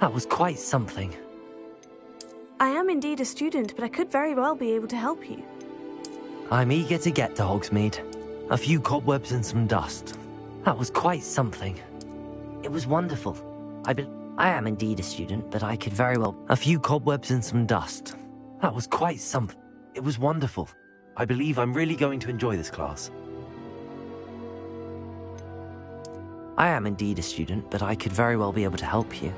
That was quite something. I am indeed a student, but I could very well be able to help you. I'm eager to get to Hogsmeade. A few cobwebs and some dust. That was quite something. It was wonderful. I am indeed a student, but I could very well... A few cobwebs and some dust. That was quite something. It was wonderful. I believe I'm really going to enjoy this class. I am indeed a student, but I could very well be able to help you.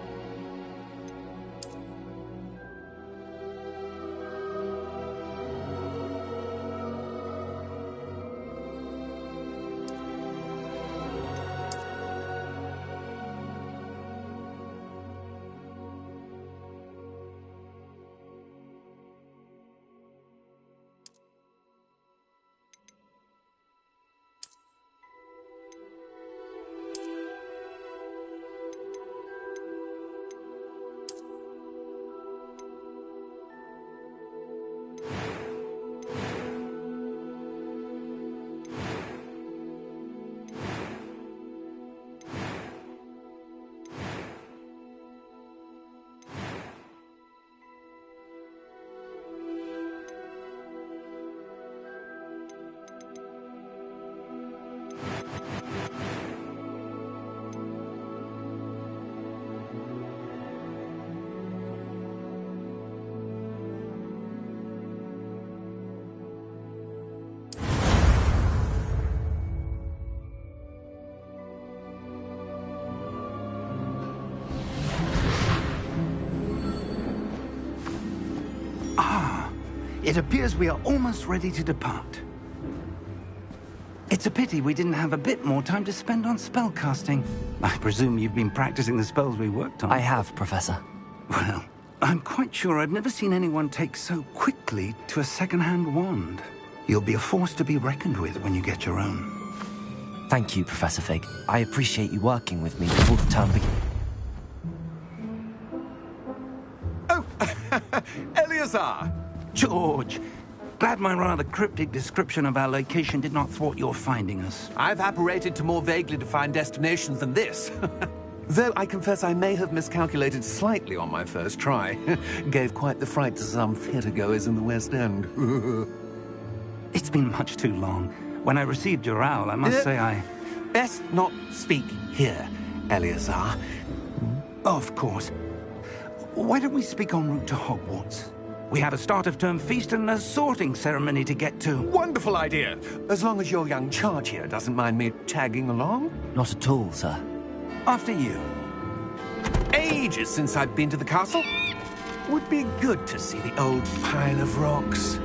It appears we are almost ready to depart. It's a pity we didn't have a bit more time to spend on spellcasting. I presume you've been practicing the spells we worked on. I have, Professor. Well, I'm quite sure I've never seen anyone take so quickly to a second-hand wand. You'll be a force to be reckoned with when you get your own. Thank you, Professor Fig. I appreciate you working with me before the term begins. Oh, Eleazar! George, glad my rather cryptic description of our location did not thwart your finding us. I've apparated to more vaguely defined destinations than this. Though I confess I may have miscalculated slightly on my first try. Gave quite the fright to some theatre-goers in the West End. It's been much too long. When I received your owl, I must say I... Best not speak here, Eleazar. Of course. Why don't we speak en route to Hogwarts? We have a start-of-term feast and a sorting ceremony to get to. Wonderful idea! As long as your young charge here doesn't mind me tagging along. Not at all, sir. After you. Ages since I've been to the castle. Would be good to see the old pile of rocks.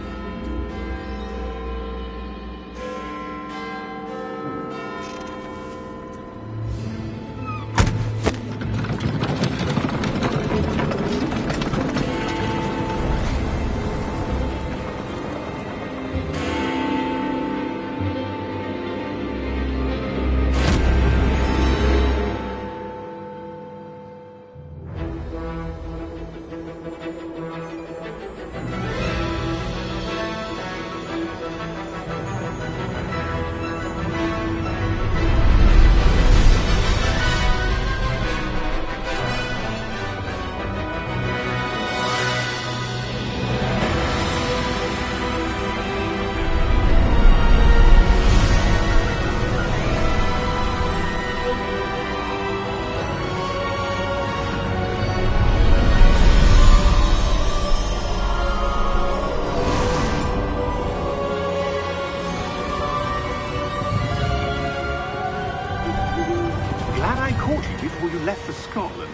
Before you left for Scotland.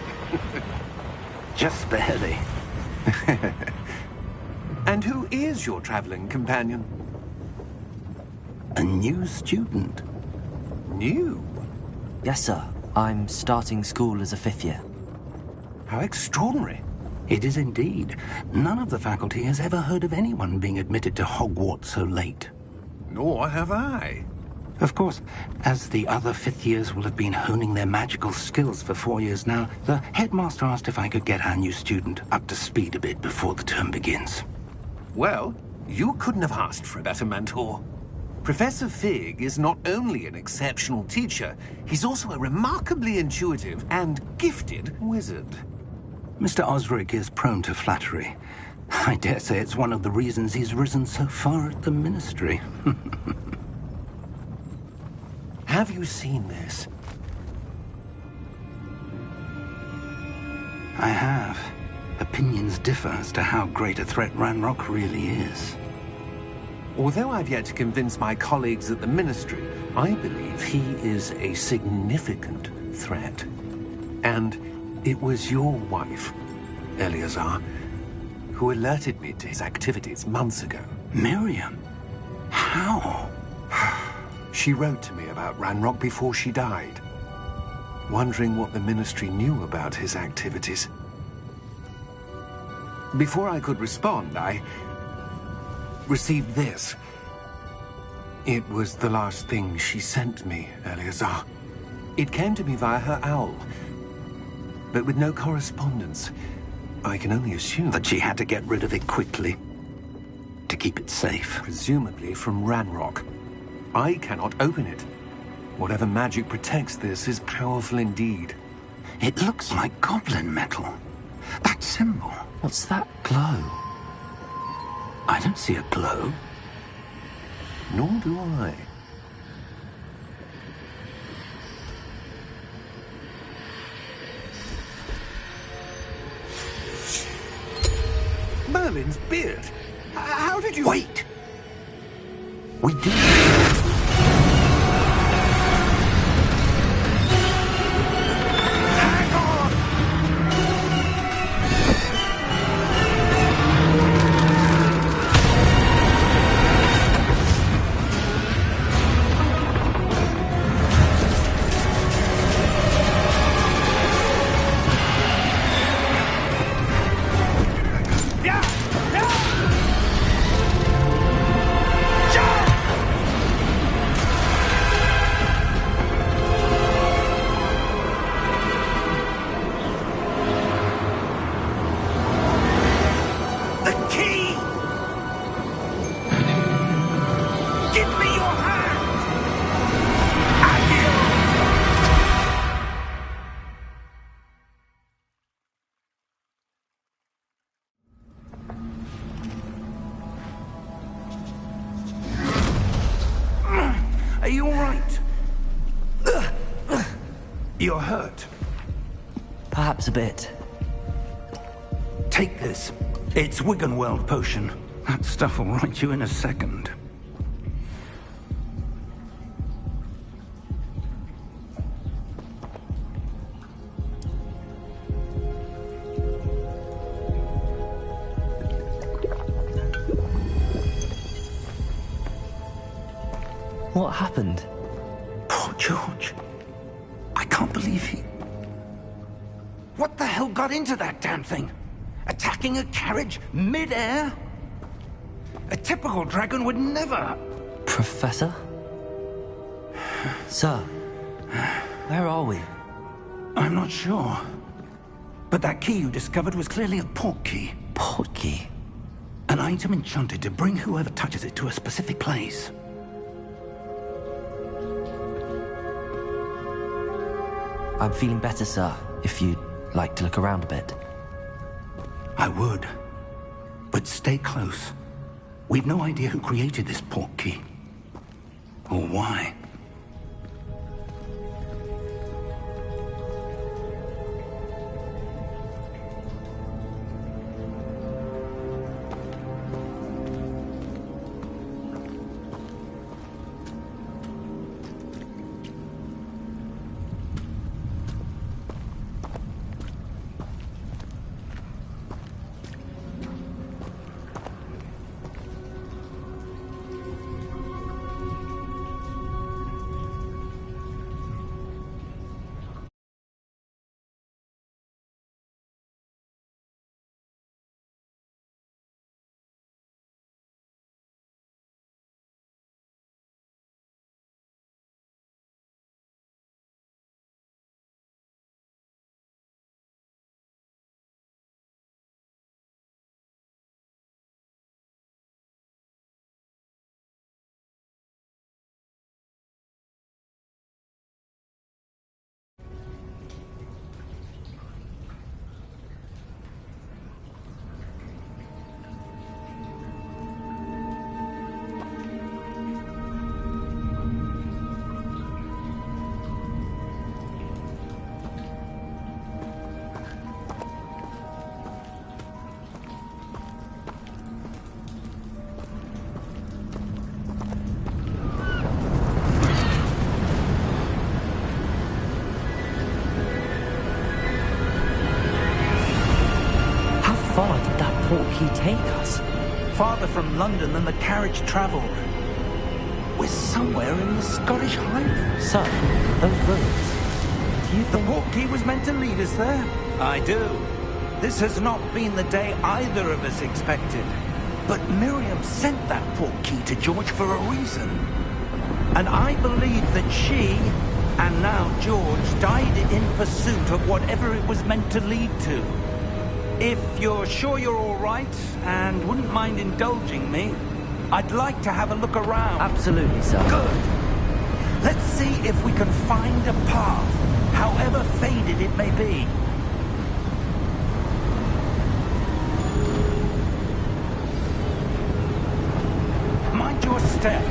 Just barely. And who is your traveling companion? A new student. New? Yes, sir. I'm starting school as a 5th year. How extraordinary. It is indeed. None of the faculty has ever heard of anyone being admitted to Hogwarts so late. Nor have I. Of course, as the other 5th years will have been honing their magical skills for 4 years now, the headmaster asked if I could get our new student up to speed a bit before the term begins. Well, you couldn't have asked for a better mentor. Professor Fig is not only an exceptional teacher, he's also a remarkably intuitive and gifted wizard. Mr. Osric is prone to flattery. I dare say it's one of the reasons he's risen so far at the Ministry. Have you seen this? I have. Opinions differ as to how great a threat Ranrock really is. Although I've yet to convince my colleagues at the Ministry, I believe he is a significant threat. And it was your wife, Eleazar, who alerted me to his activities months ago. Miriam? How? She wrote to me about Ranrock before she died, wondering what the Ministry knew about his activities. Before I could respond, I received this. It was the last thing she sent me, Eleazar. It came to me via her owl, but with no correspondence. I can only assume That she had to get rid of it quickly, to keep it safe. presumably from Ranrock. I cannot open it. Whatever magic protects this is powerful indeed. It looks like goblin metal. That symbol. What's that glow? I don't see a glow. Nor do I. Merlin's beard. How did you... Wait! We did. Are you all right? You're hurt. Perhaps a bit. Take this. It's Wiggenweld potion. That stuff will right you in a second. What happened? Poor George. I can't believe he... What the hell got into that damn thing? Attacking a carriage mid-air? A typical dragon would never... Professor? Sir, where are we? I'm not sure. But that key you discovered was clearly a port key. Port key? An item enchanted to bring whoever touches it to a specific place. I'm feeling better, sir, if you'd like to look around a bit. I would. But stay close. We've no idea who created this port key. Or why. take us? Farther from London than the carriage travelled. We're somewhere in the Scottish Highlands. So, those ruins. Do you The think... portkey was meant to lead us there? I do. This has not been the day either of us expected. But Miriam sent that portkey to George for a reason. And I believe that she, and now George, died in pursuit of whatever it was meant to lead to. If you're sure you're all right, and wouldn't mind indulging me, I'd like to have a look around. Absolutely, sir. Good. Let's see if we can find a path, however faded it may be. Mind your step.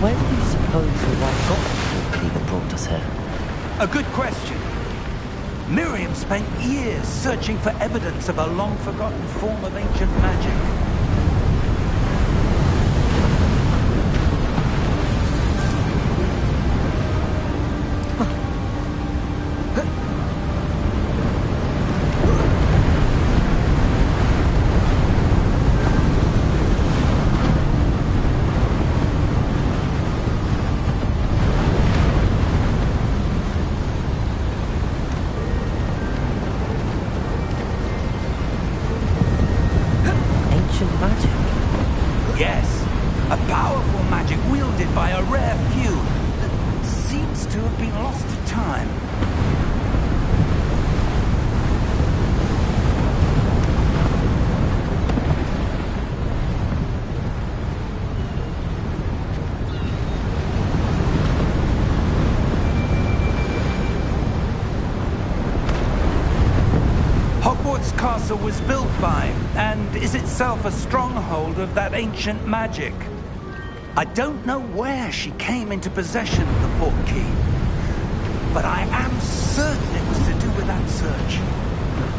Where do you suppose your wife got the portkey that brought us here? A good question. Miriam spent years searching for evidence of a long-forgotten form of ancient magic. Ancient magic? Yes, a powerful magic wielded by a rare few that seems to have been lost to time. Hogwarts Castle was built by, and is itself a stronghold of that ancient magic. I don't know where she came into possession of the portkey, but I am certain it was to do with that search.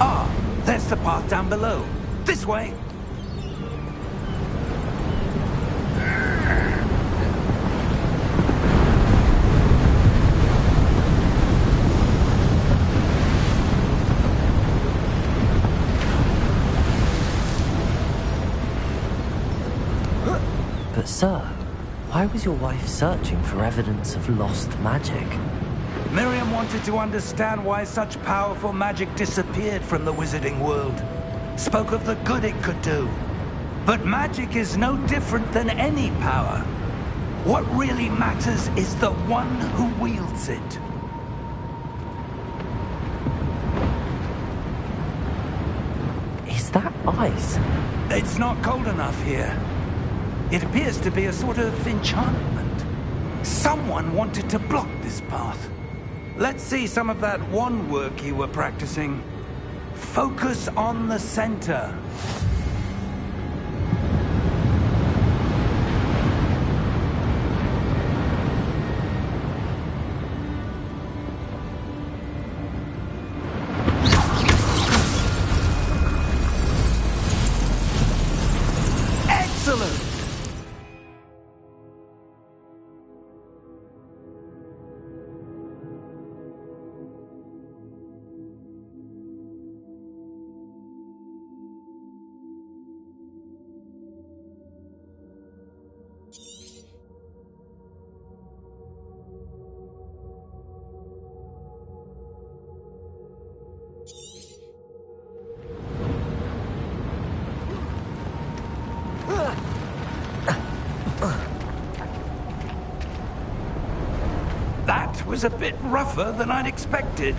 Ah, there's the path down below. This way. But sir, why was your wife searching for evidence of lost magic? Miriam wanted to understand why such powerful magic disappeared from the wizarding world. Spoke of the good it could do. But magic is no different than any power. What really matters is the one who wields it. Is that ice? It's not cold enough here. It appears to be a sort of enchantment. Someone wanted to block this path. Let's see some of that wand work you were practicing. Focus on the center. Excellent! was a bit rougher than I'd expected.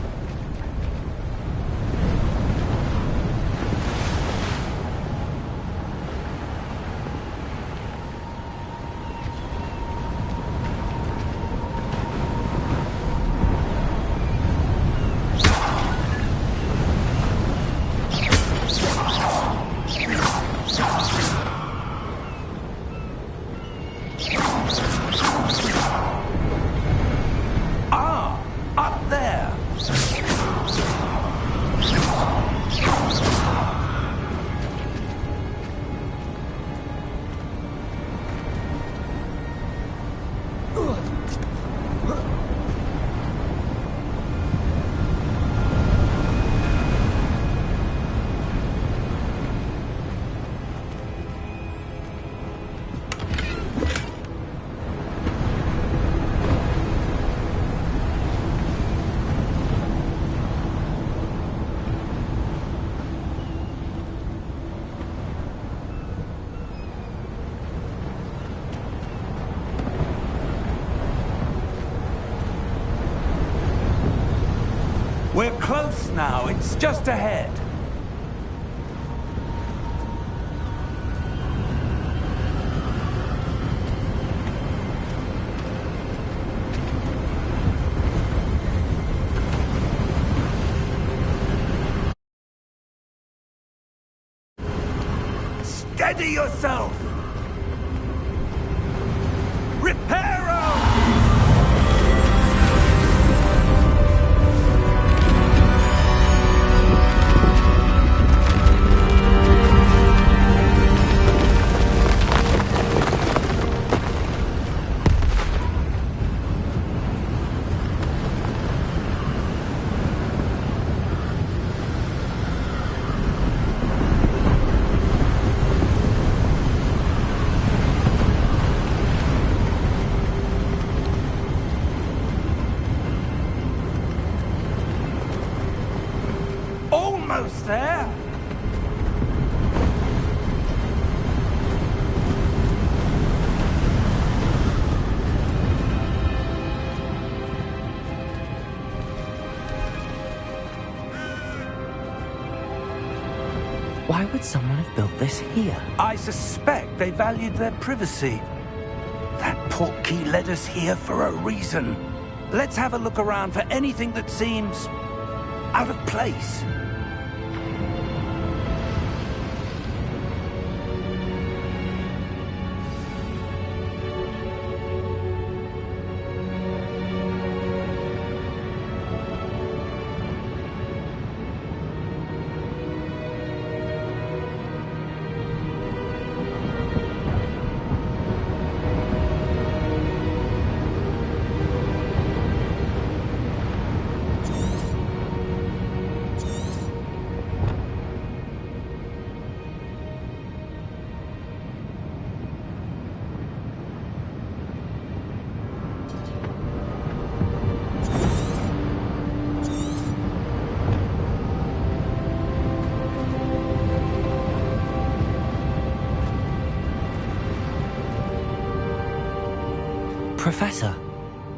We're close now. It's just ahead. Steady yourself! Reparo! Almost there! Why would someone have built this here? I suspect they valued their privacy. That portkey led us here for a reason. Let's have a look around for anything that seems out of place. Professor,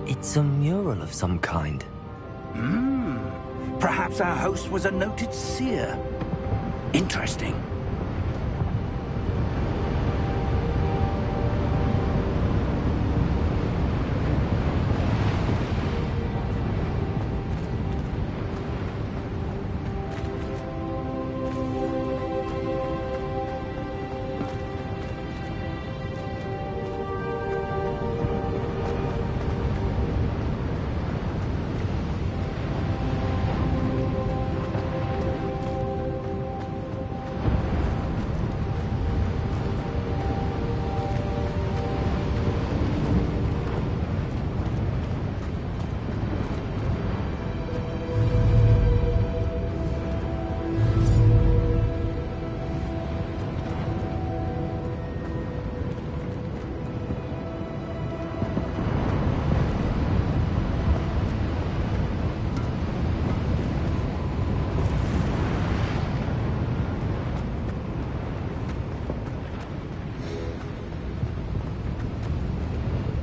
it's a mural of some kind. Perhaps our host was a noted seer. Interesting.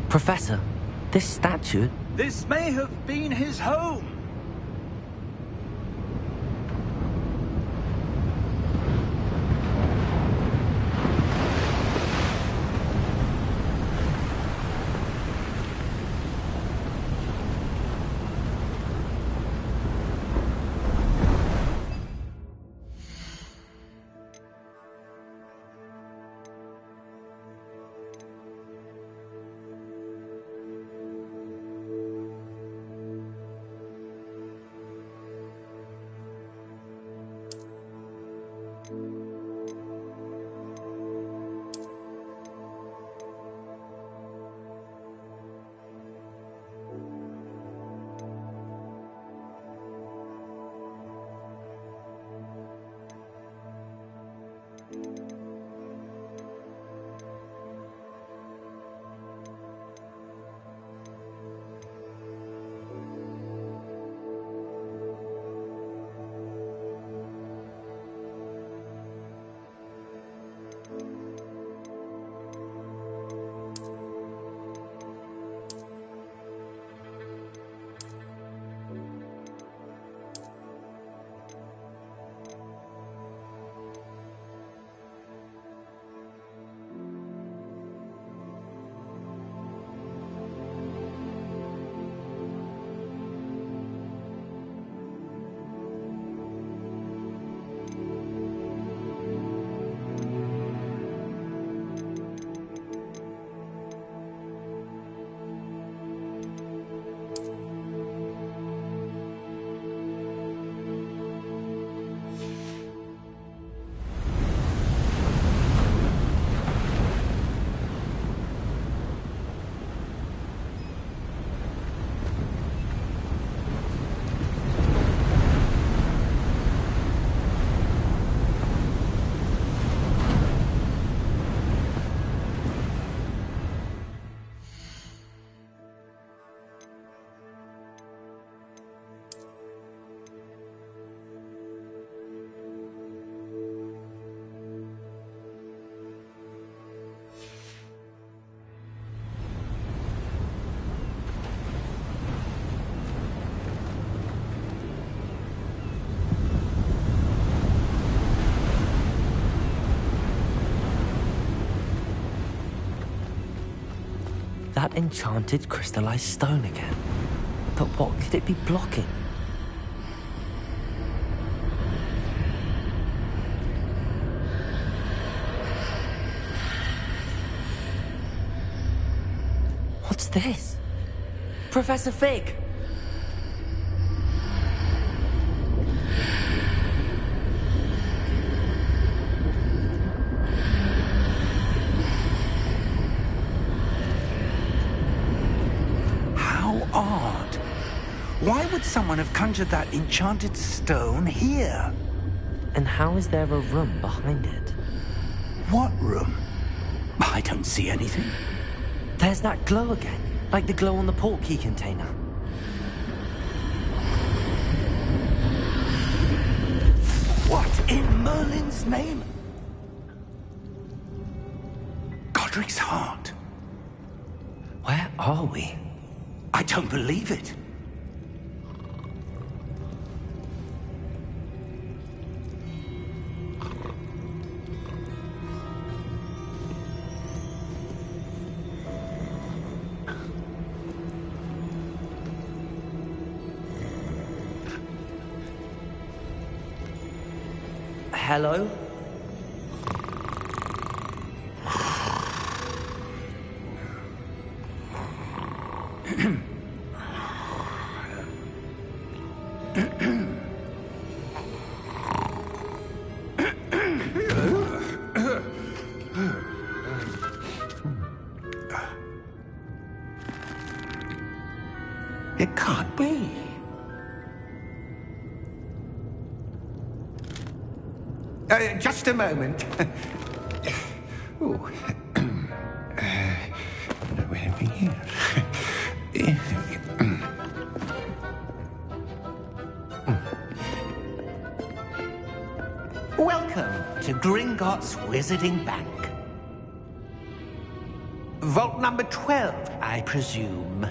Professor, this statue, This may have been his home. That enchanted crystallized stone again. But what could it be blocking? What's this? Professor Fig! Odd. Why would someone have conjured that enchanted stone here? And how is there a room behind it? What room? I don't see anything. There's that glow again, like the glow on the portkey container. What in Merlin's name? Godric's heart. Where are we? I don't believe it. Hello? It can't be. Just a moment. Oh. Where are we here? Welcome to Gringotts Wizarding Bank. Vault number 12, I presume.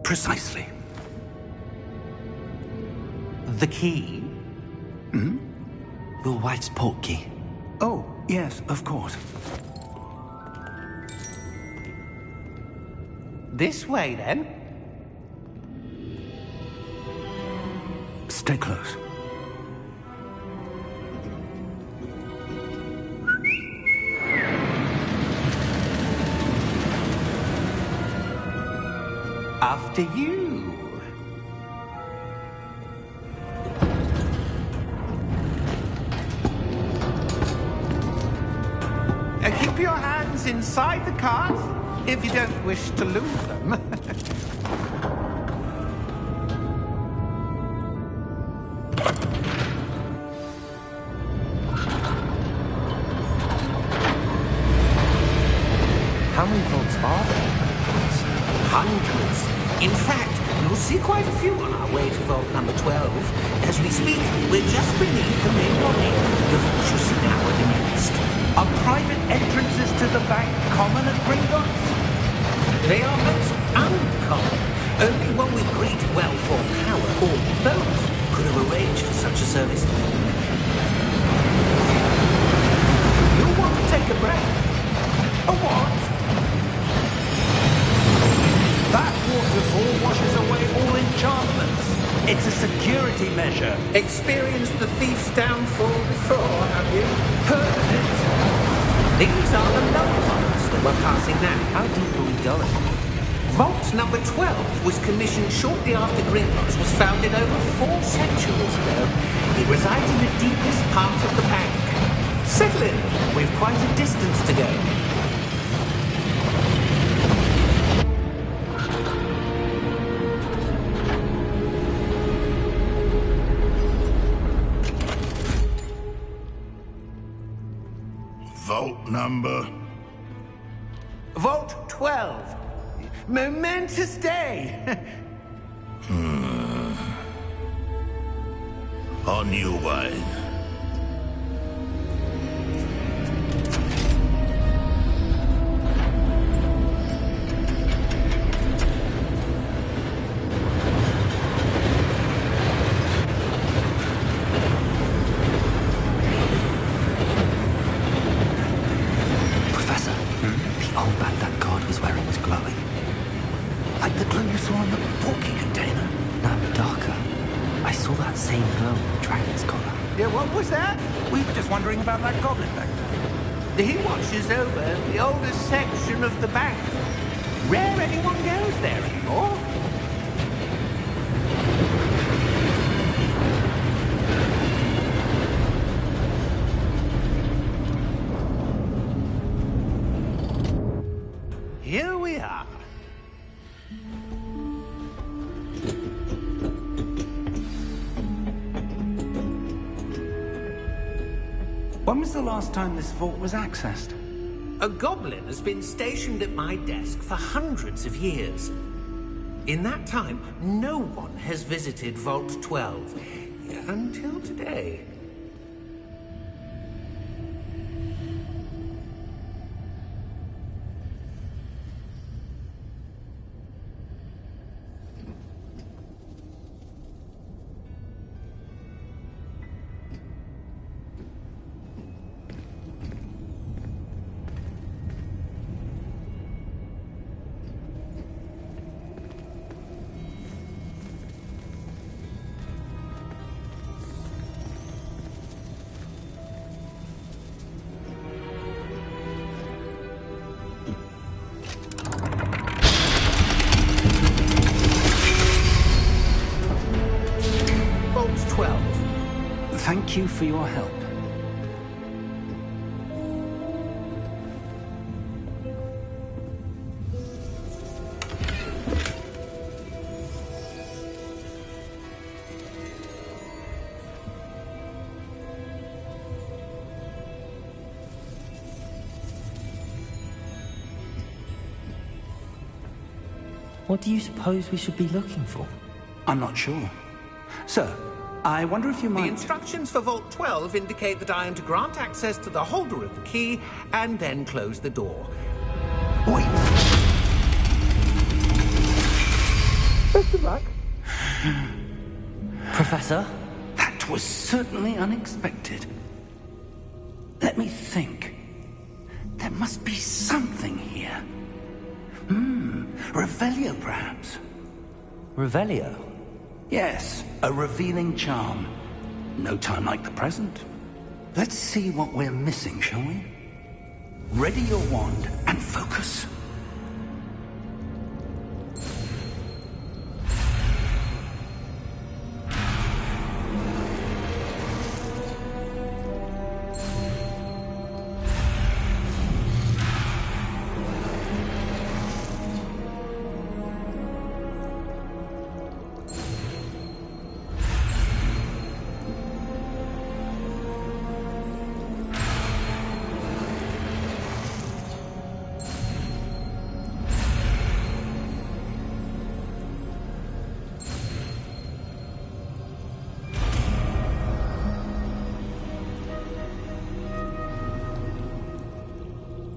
Precisely. The key? Your wife's portkey. Oh, yes, of course. This way, then. Stay close. After you. Keep your hands inside the cart if you don't wish to lose them. How many vaults are there? Hundreds. In fact, you'll see quite a few on our way to vault number 12. As we speak, we're just beneath the main lobby. The vaults you see now are the newest. Are private entrances to the bank common at Gringotts? They are most uncommon. Only one with great wealth or power, or both, could have arranged for such a service. You'll want to take a breath. A what? That waterfall washes away all enchantments. It's a security measure. Experienced the thief's downfall before, have you? Heard of it? These are the lower vaults that we're passing now. How deep are we going? Vault number 12 was commissioned shortly after Gringotts was founded over 4 centuries ago. It resides in the deepest part of the bank. Settle in. We've quite a distance to go. Vault number? Vault 12. Momentous day. On you, wine. Professor, the old band that guard was wearing was glowing. Like the glow you saw on the porky container. No, darker. I saw that same glow in the dragon's collar. Yeah, what was that? We were just wondering about that goblin back there. He watches over the oldest section of the bank. Rare anyone goes there anymore. Here we are. When was the last time this vault was accessed? A goblin has been stationed at my desk for hundreds of years. In that time, no one has visited Vault 12 until today. Vault 12. Thank you for your help. What do you suppose we should be looking for? I'm not sure. Sir, I wonder if you The might... instructions for Vault 12 indicate that I am to grant access to the holder of the key and then close the door. Wait. Best of luck. Professor? That was certainly unexpected. Let me think. There must be something here. Revelio, perhaps. Revelio? Yes, a revealing charm. No time like the present. Let's see what we're missing, shall we? Ready your wand and focus.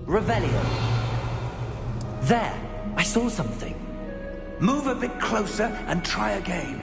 Revelio. There! I saw something. Move a bit closer and try again.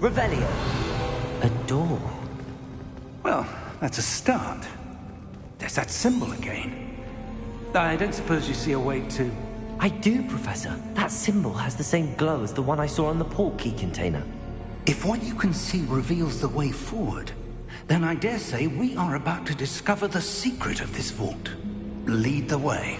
Revelio. A door. Well, that's a start. There's that symbol again. I don't suppose you see a way to... I do, Professor. That symbol has the same glow as the one I saw on the port key container. If what you can see reveals the way forward, then I dare say we are about to discover the secret of this vault. Lead the way.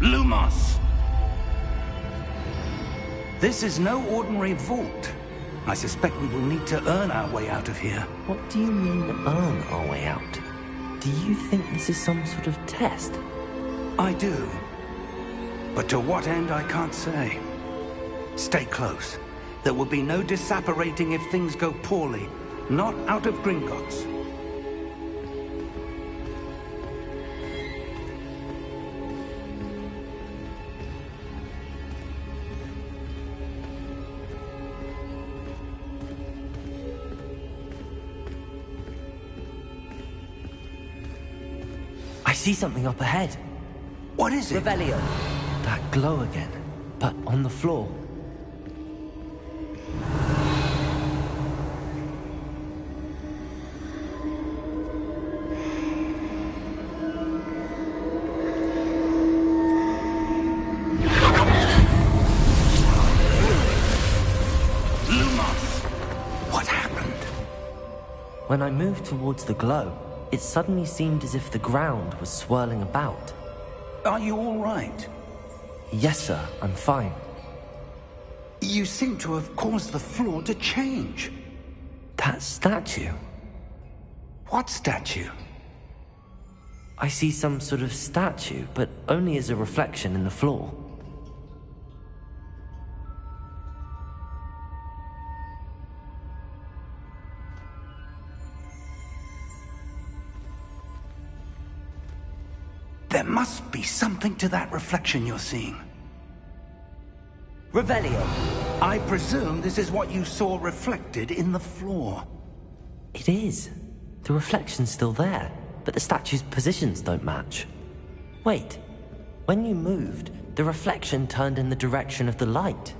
Lumos! This is no ordinary vault. I suspect we will need to earn our way out of here. What do you mean, earn our way out? Do you think this is some sort of test? I do. But to what end, I can't say. Stay close. There will be no disapparating if things go poorly. Not out of Gringotts. I see something up ahead. What is it? Revelio. That glow again, but on the floor. Lumos! What happened? When I moved towards the glow, it suddenly seemed as if the ground was swirling about. Are you all right? Yes, sir, I'm fine. You seem to have caused the floor to change. That statue? What statue? I see some sort of statue, but only as a reflection in the floor. There must be something to that reflection you're seeing. Revelio. I presume this is what you saw reflected in the floor. It is. The reflection's still there, but the statue's positions don't match. Wait. When you moved, the reflection turned in the direction of the light.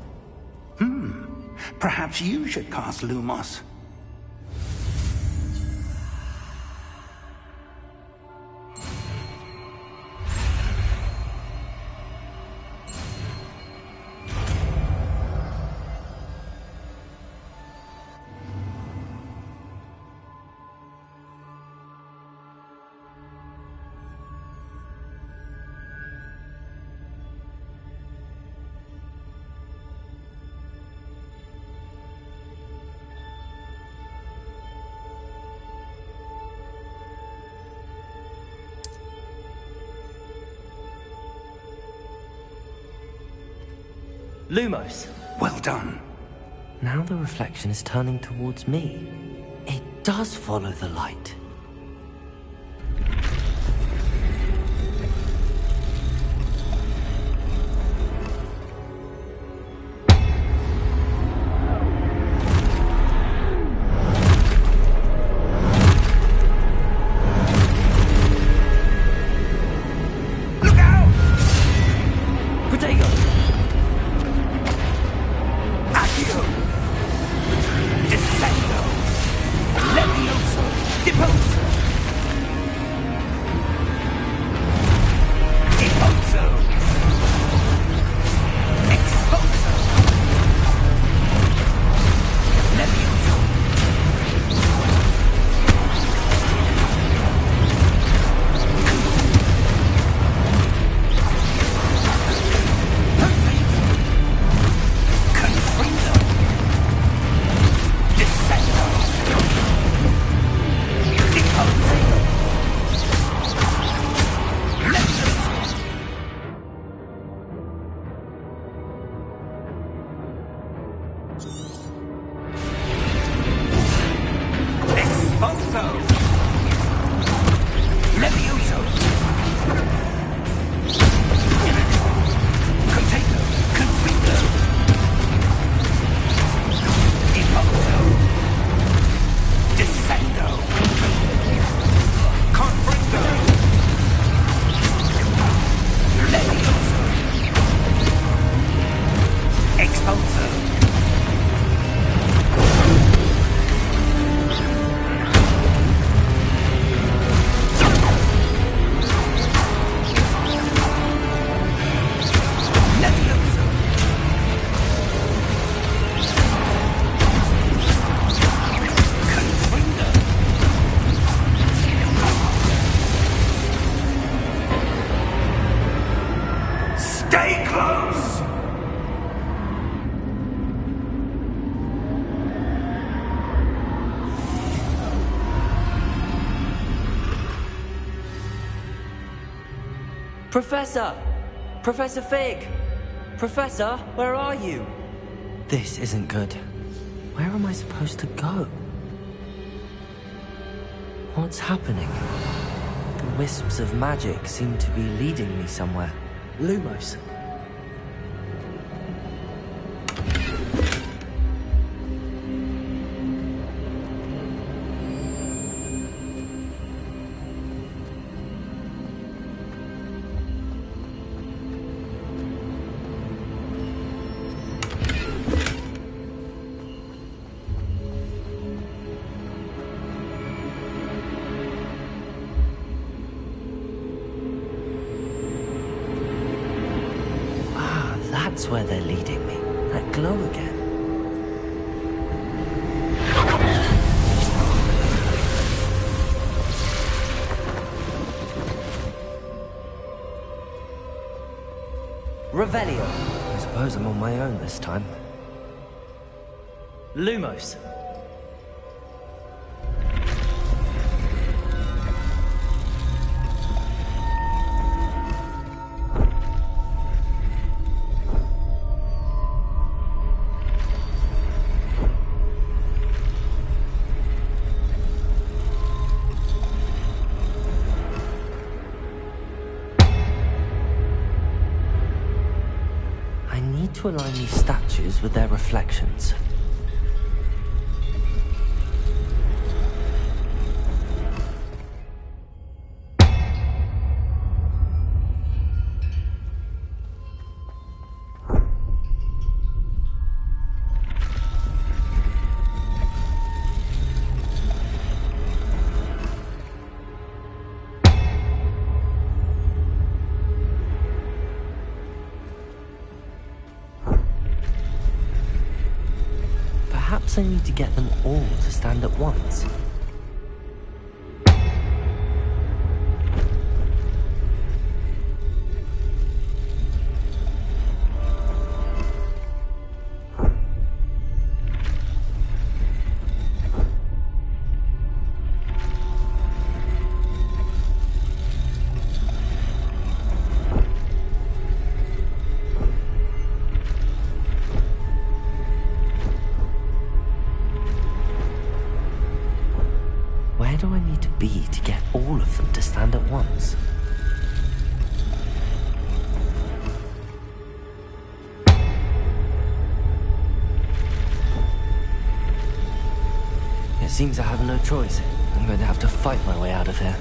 Perhaps you should cast Lumos. Lumos. Well done. Now the reflection is turning towards me. It does follow the light. Look out! Protego! Accio! Descendo! Levioso! Deposo! Deposo! Exposo! Levioso! Confrido! Descendo! Deposo! Levioso! Exposo! Levioso! Contato! Confrido! Deposo! Descendo! Confrido! Levioso! Exposo! Levioso! Confrido! Stay close! Professor! Professor Fig! Professor, where are you? This isn't good. Where am I supposed to go? What's happening? The wisps of magic seem to be leading me somewhere. Lumos. That's where they're leading me. That glow again. Revelio. I suppose I'm on my own this time. Lumos. to align these statues with their reflections. Perhaps I need to get them all to stand at once. Where do I need to be to get all of them to stand at once? It seems I have no choice. I'm going to have to fight my way out of here.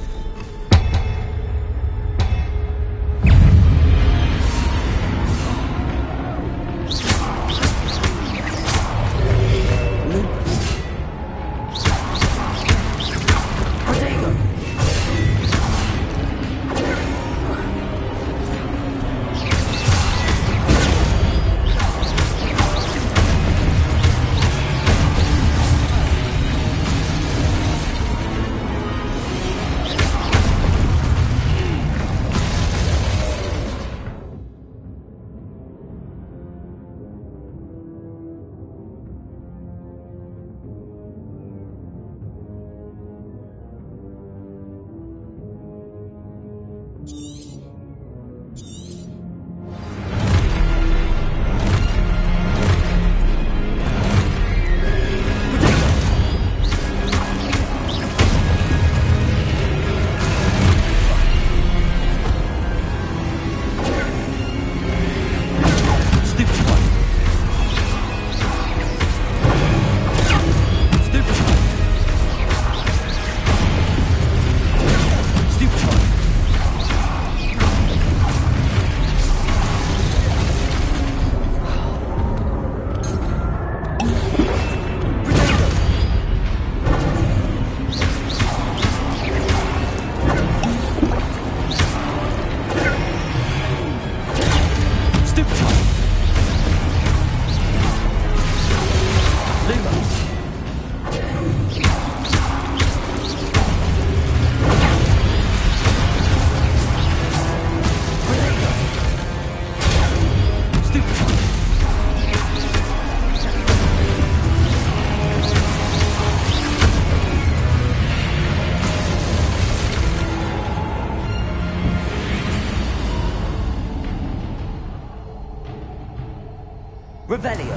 Revelio.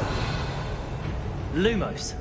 Lumos.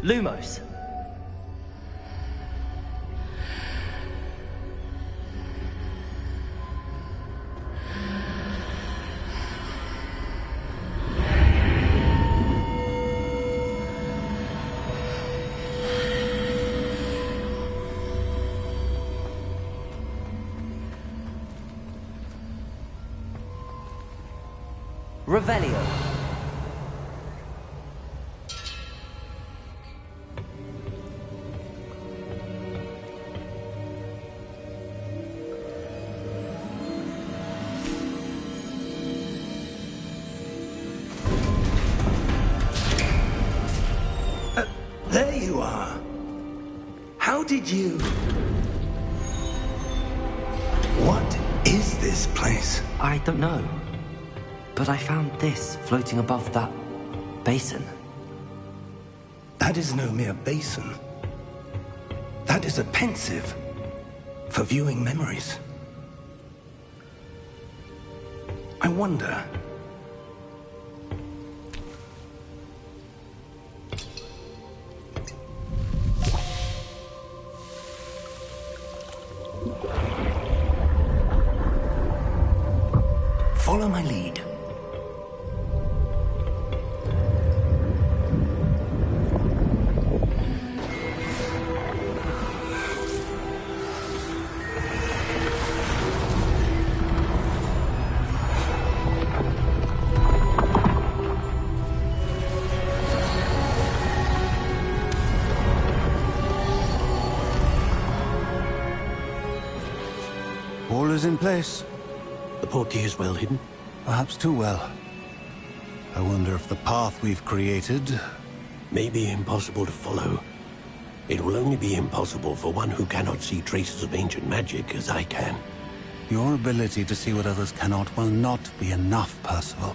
Lumos. Revelio. did you... What is this place? I don't know. But I found this floating above that basin. That is no mere basin. That is a pensive for viewing memories. I wonder... Follow my lead. All is in place. The portkey is well hidden? Perhaps too well. I wonder if the path we've created... may be impossible to follow. It will only be impossible for one who cannot see traces of ancient magic as I can. Your ability to see what others cannot will not be enough, Percival.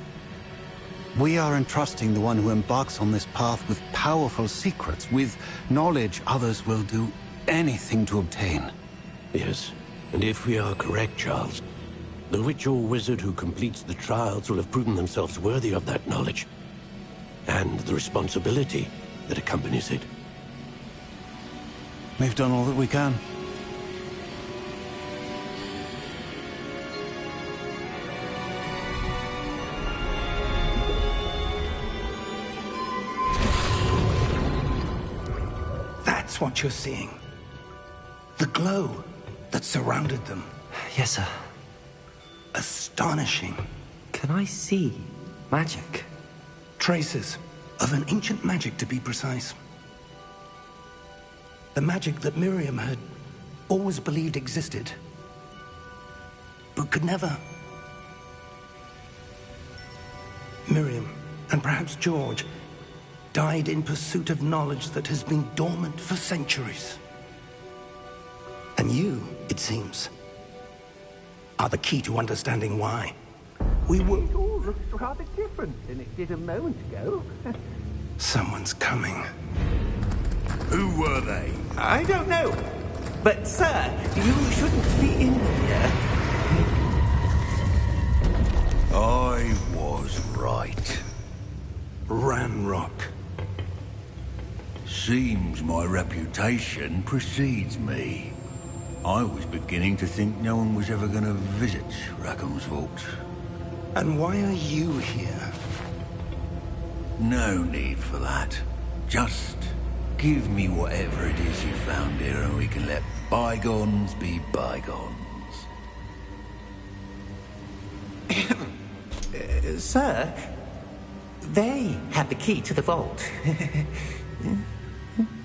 We are entrusting the one who embarks on this path with powerful secrets, with knowledge others will do anything to obtain. Yes, and if we are correct, Charles, the witch or wizard who completes the trials will have proven themselves worthy of that knowledge, and the responsibility that accompanies it. We've done all that we can. That's what you're seeing. The glow that surrounded them. Yes, sir. Astonishing. Can I see magic? Traces of an ancient magic, to be precise. The magic that Miriam had always believed existed, but could never. Miriam, and perhaps George, died in pursuit of knowledge that has been dormant for centuries. And you, it seems, are the key to understanding why. We were... It all looks rather different than it did a moment ago. Someone's coming. Who were they? I don't know. But, sir, you shouldn't be in here. I was right. Ranrock. Seems my reputation precedes me. I was beginning to think no one was ever going to visit Rackham's vault. And why are you here? No need for that. Just give me whatever it is you found here and we can let bygones be bygones. Sir, they have the key to the vault.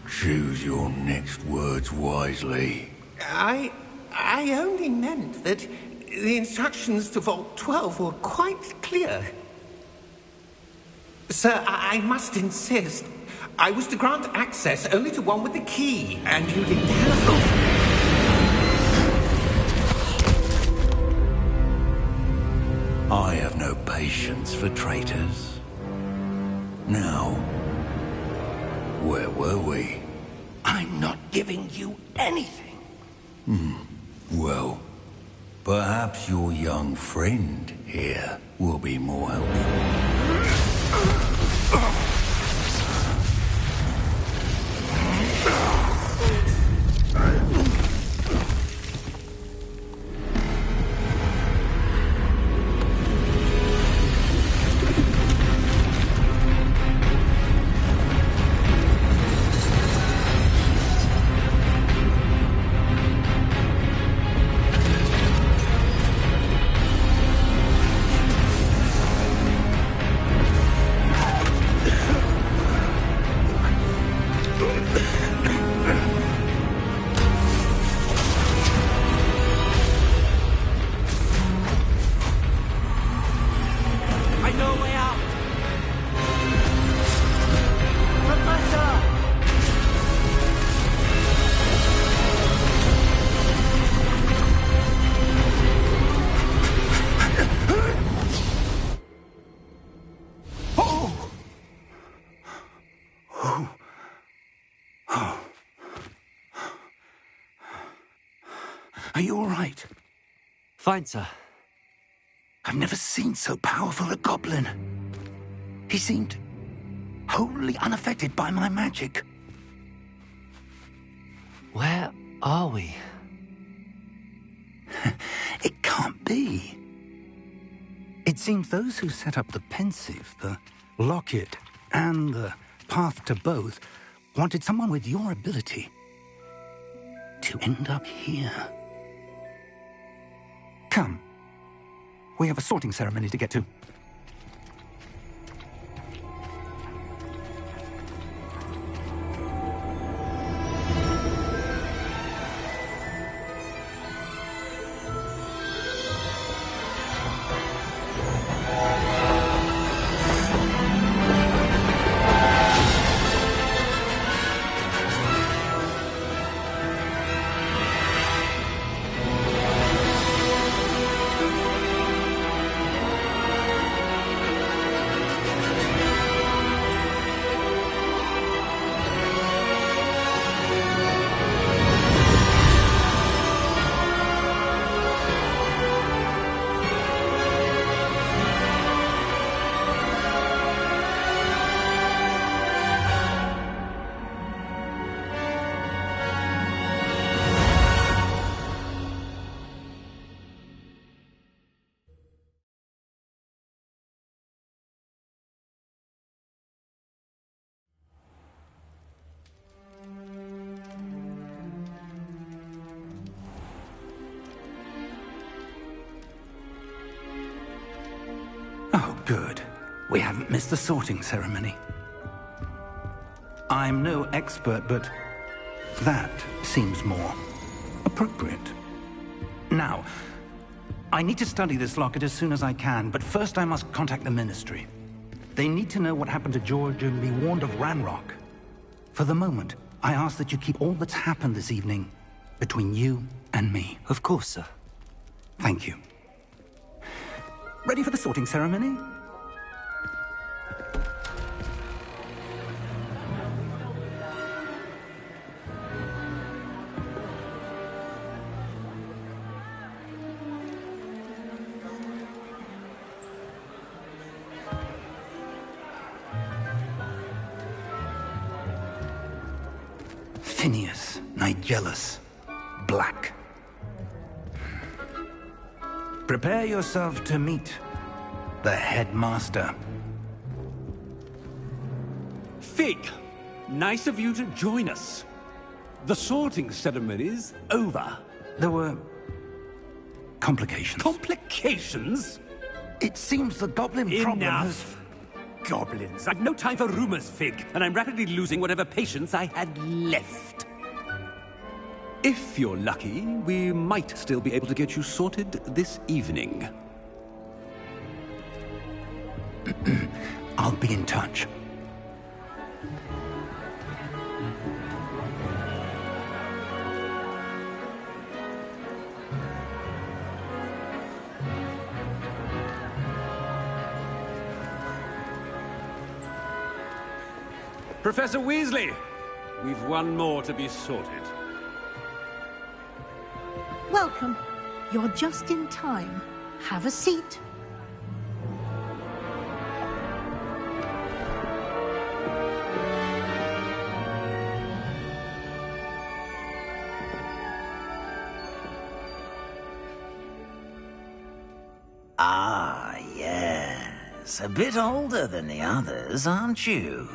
Choose your next words wisely. I only meant that the instructions to Vault 12 were quite clear. Sir, I must insist. I was to grant access only to one with the key, and you didn't have I have no patience for traitors. Now, where were we? I'm not giving you anything. Well, perhaps your young friend here will be more helpful. Are you all right? Fine, sir. I've never seen so powerful a goblin. He seemed wholly unaffected by my magic. Where are we? It can't be. It seems those who set up the pensive, the locket, and the path to both wanted someone with your ability to end up here. Come. We have a sorting ceremony to get to. Oh, good. We haven't missed the sorting ceremony. I'm no expert, but that seems more appropriate. Now, I need to study this locket as soon as I can, but first I must contact the Ministry. They need to know what happened to George and be warned of Ranrock. For the moment, I ask that you keep all that's happened this evening between you and me. Of course, sir. Thank you. Ready for the sorting ceremony? Phineas, Nigellus, Black. Prepare yourself to meet the headmaster. Fig, nice of you to join us. The sorting ceremony's over. There were complications. Complications? It seems the goblin problem has... Enough! Goblins. I've no time for rumors, Fig, and I'm rapidly losing whatever patience I had left. If you're lucky, we might still be able to get you sorted this evening. I'll be in touch. Professor Weasley, we've one more to be sorted. Welcome. You're just in time. Have a seat. Ah, yes. A bit older than the others, aren't you?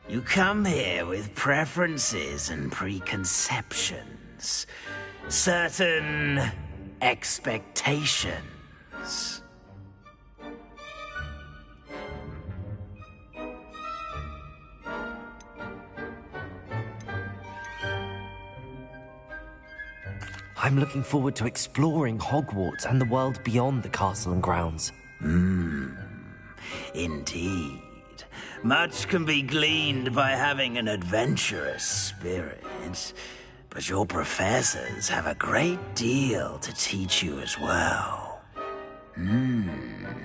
You come here with preferences and preconceptions. Certain expectations. I'm looking forward to exploring Hogwarts and the world beyond the castle and grounds. Indeed. Much can be gleaned by having an adventurous spirit. But your professors have a great deal to teach you as well.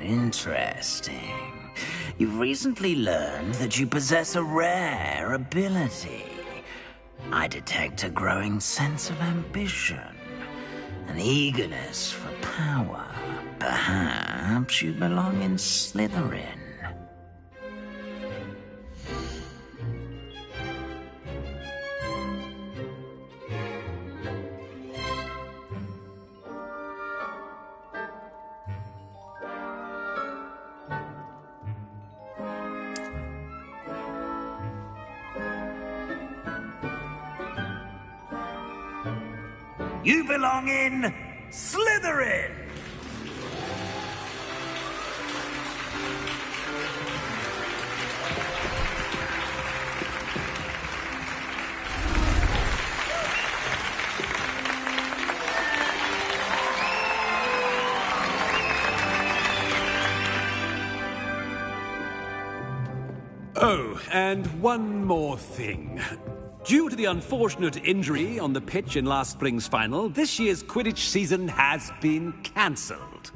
Interesting. You've recently learned that you possess a rare ability. I detect a growing sense of ambition. an eagerness for power. Perhaps you belong in Slytherin. You belong in Slytherin! Oh, and one more thing. Due to the unfortunate injury on the pitch in last spring's final, this year's Quidditch season has been cancelled.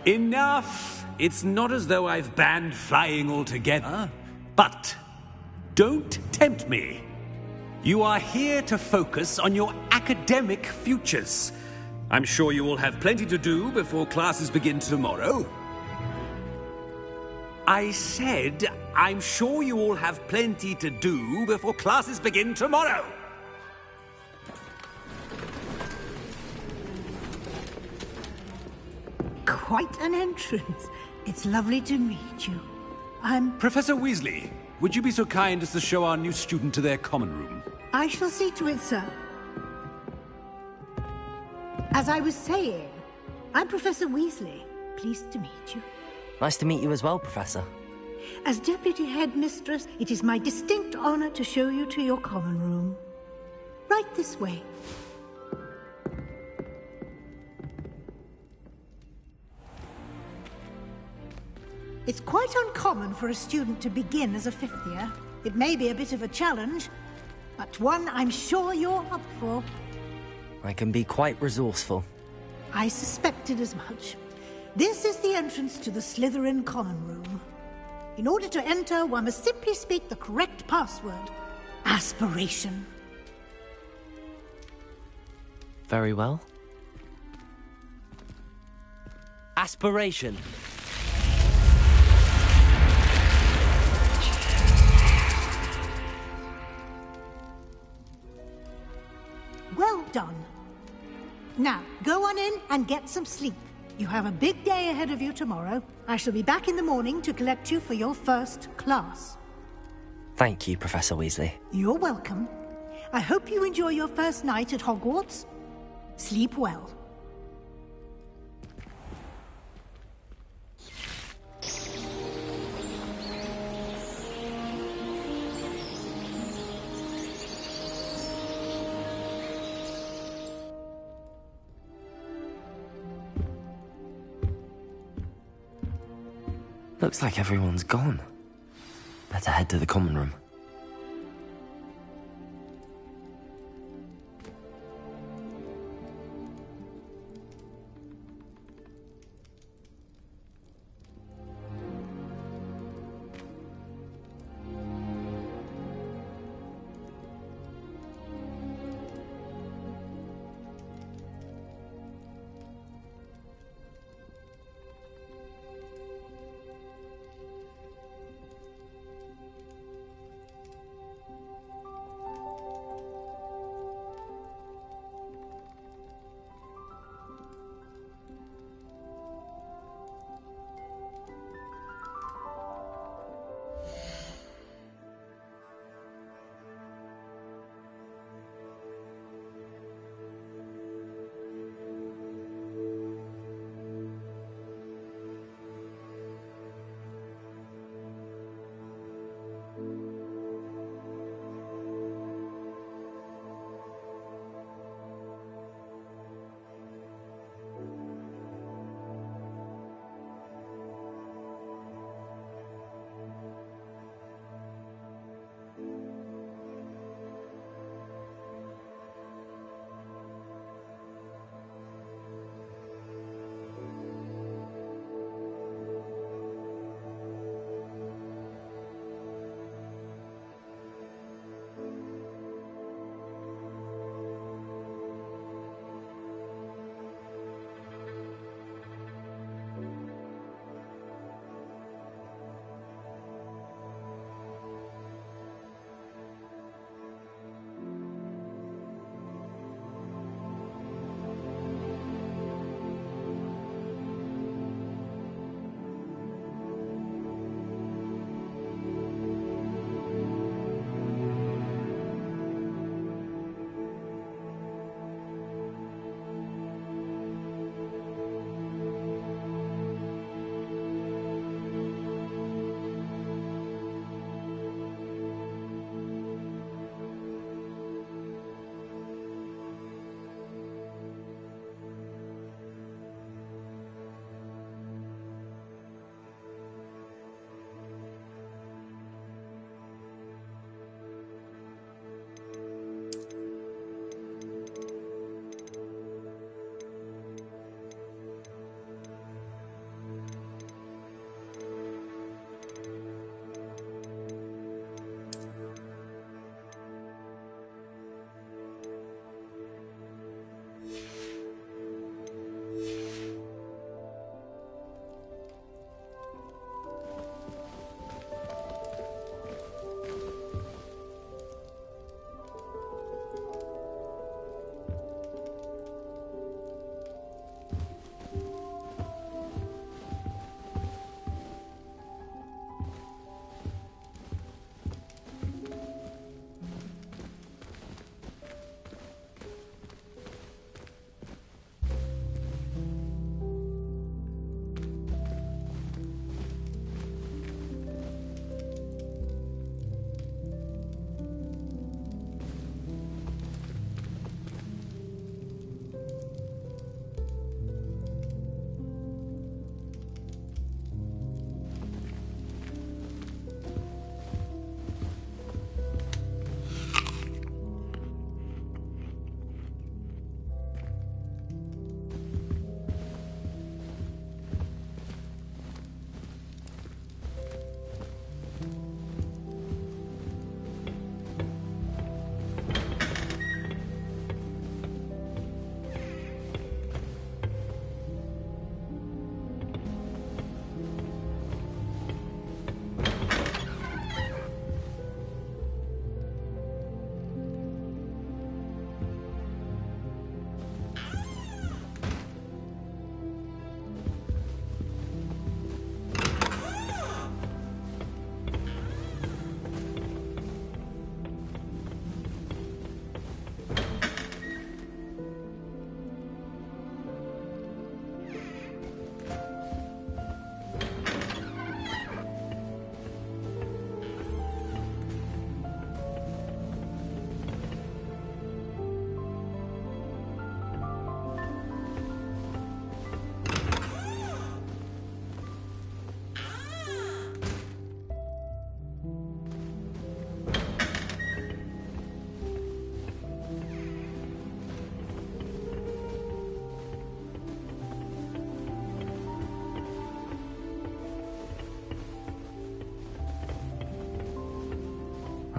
Enough! It's not as though I've banned flying altogether, but don't tempt me. You are here to focus on your academic futures. I'm sure you will have plenty to do before classes begin tomorrow. I said, I'm sure you all have plenty to do before classes begin tomorrow. Quite an entrance. It's lovely to meet you. I'm... Professor Weasley, would you be so kind as to show our new student to their common room? I shall see to it, sir. As I was saying, I'm Professor Weasley. Pleased to meet you. Nice to meet you as well, Professor. As Deputy Headmistress, it is my distinct honor to show you to your common room. Right this way. It's quite uncommon for a student to begin as a fifth year. It may be a bit of a challenge, but one I'm sure you're up for. I can be quite resourceful. I suspected as much. This is the entrance to the Slytherin common room. In order to enter, one must simply speak the correct password. Aspiration. Very well. Aspiration. Well done. Now, go on in and get some sleep. You have a big day ahead of you tomorrow. I shall be back in the morning to collect you for your first class. Thank you, Professor Weasley. You're welcome. I hope you enjoy your first night at Hogwarts. Sleep well. Looks like everyone's gone. Better head to the common room.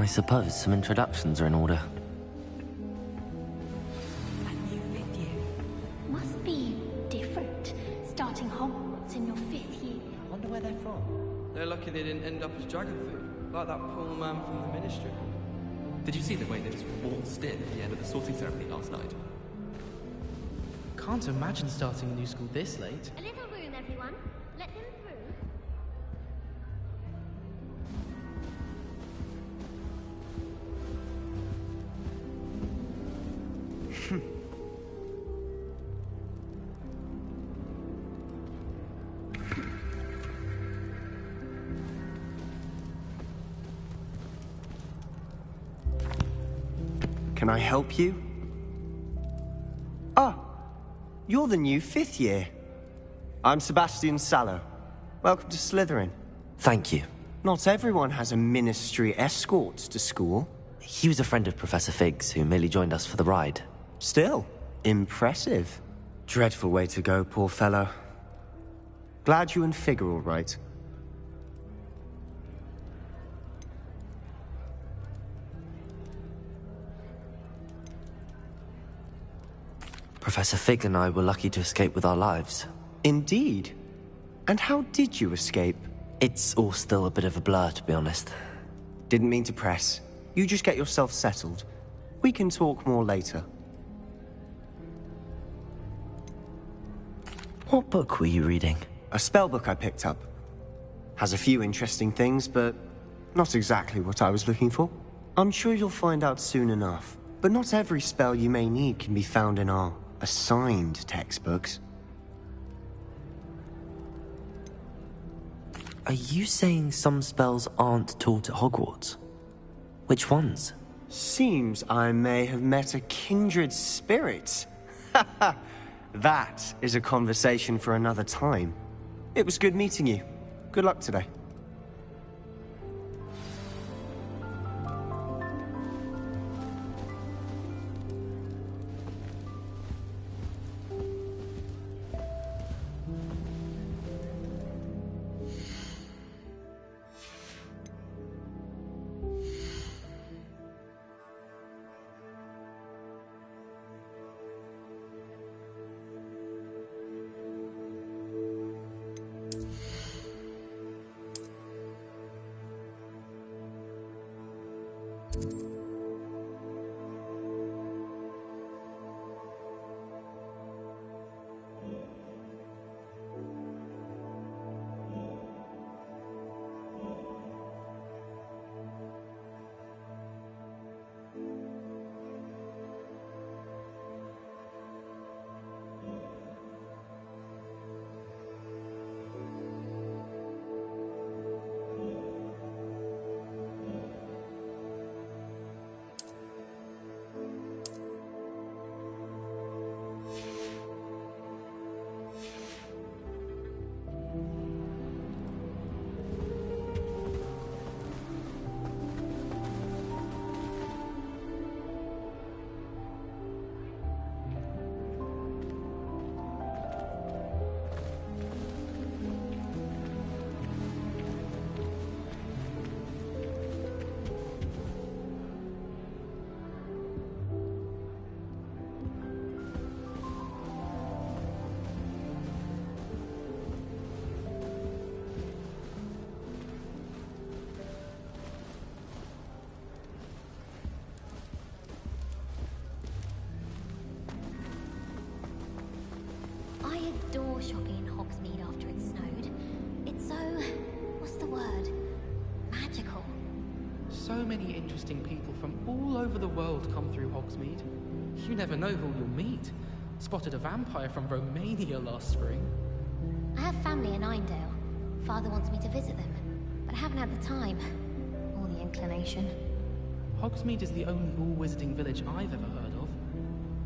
suppose some introductions are in order. Must be different, starting Hogwarts in your 5th year. I wonder where they're from. They're lucky they didn't end up as dragon food, like that poor man from the Ministry. Did you see the way they just waltzed in at the end of the sorting ceremony last night? Can't imagine starting a new school this late. A little room, everyone. Let them through. Can I help you? Ah, you're the new 5th year. I'm Sebastian Sallow. Welcome to Slytherin. Thank you. Not everyone has a ministry escort to school. He was a friend of Professor Fig's who merely joined us for the ride. Still, impressive. Dreadful way to go, poor fellow. Glad you and Fig are all right. Professor Fig and I were lucky to escape with our lives. Indeed. And how did you escape? It's all still a bit of a blur, to be honest. Didn't mean to press. You just get yourself settled. We can talk more later. What book were you reading? A spell book I picked up. Has a few interesting things, but not exactly what I was looking for. I'm sure you'll find out soon enough. But not every spell you may need can be found in our assigned textbooks. Are you saying some spells aren't taught at Hogwarts? Which ones? Seems I may have met a kindred spirit. That is a conversation for another time. It was good meeting you. Good luck today. Door shopping in Hogsmeade after it snowed. It's so... what's the word? Magical. So many interesting people from all over the world come through Hogsmeade. You never know who you'll meet. Spotted a vampire from Romania last spring. I have family in Einedale. Father wants me to visit them, but I haven't had the time. Or the inclination. Hogsmeade is the only all-wizarding village I've ever heard of.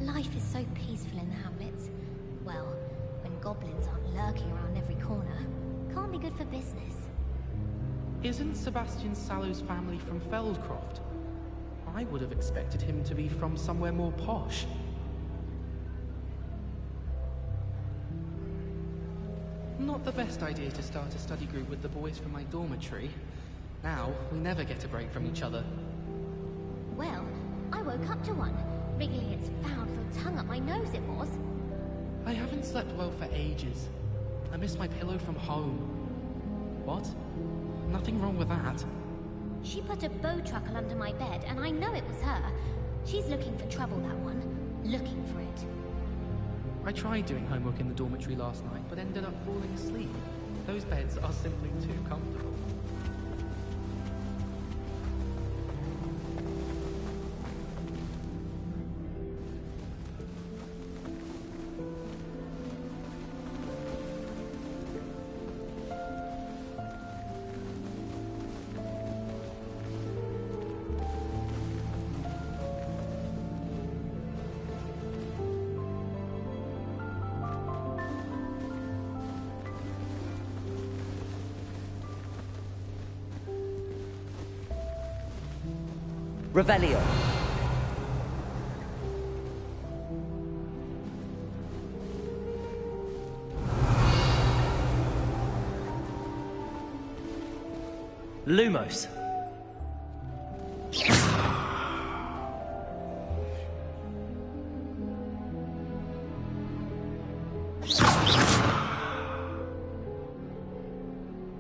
Life is so peaceful in the hamlets. Well, when goblins aren't lurking around every corner. Can't be good for business. Isn't Sebastian Sallow's family from Feldcroft? I would have expected him to be from somewhere more posh. Not the best idea to start a study group with the boys from my dormitory. Now, we never get a break from each other. Well, I woke up to one. Wriggling its foul little tongue up my nose, it was. I haven't slept well for ages. I miss my pillow from home. What? Nothing wrong with that. She put a bow truckle under my bed, and I know it was her. She's looking for trouble, that one. Looking for it. I tried doing homework in the dormitory last night, but ended up falling asleep. Those beds are simply too comfortable. Revelio. Lumos.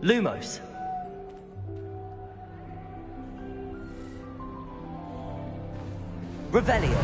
Lumos. Revelio.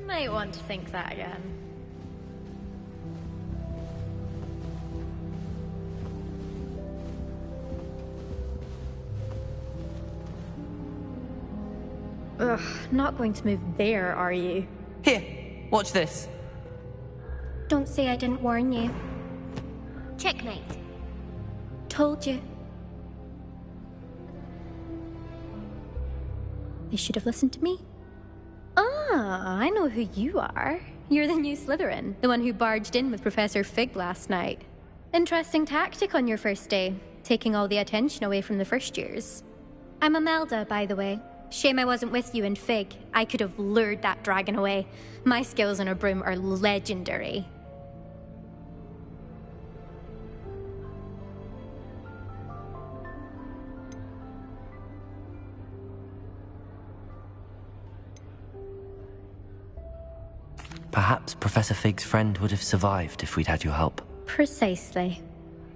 Might want to think that again. Ugh, not going to move there, are you? Here, watch this. Don't say I didn't warn you. Checkmate. Told you. They should have listened to me. Ah, I know who you are. You're the new Slytherin, the one who barged in with Professor Fig last night. Interesting tactic on your first day, taking all the attention away from the first years. I'm Imelda, by the way. Shame I wasn't with you in Fig. I could have lured that dragon away. My skills on a broom are legendary. Perhaps Professor Fig's friend would have survived if we'd had your help. Precisely.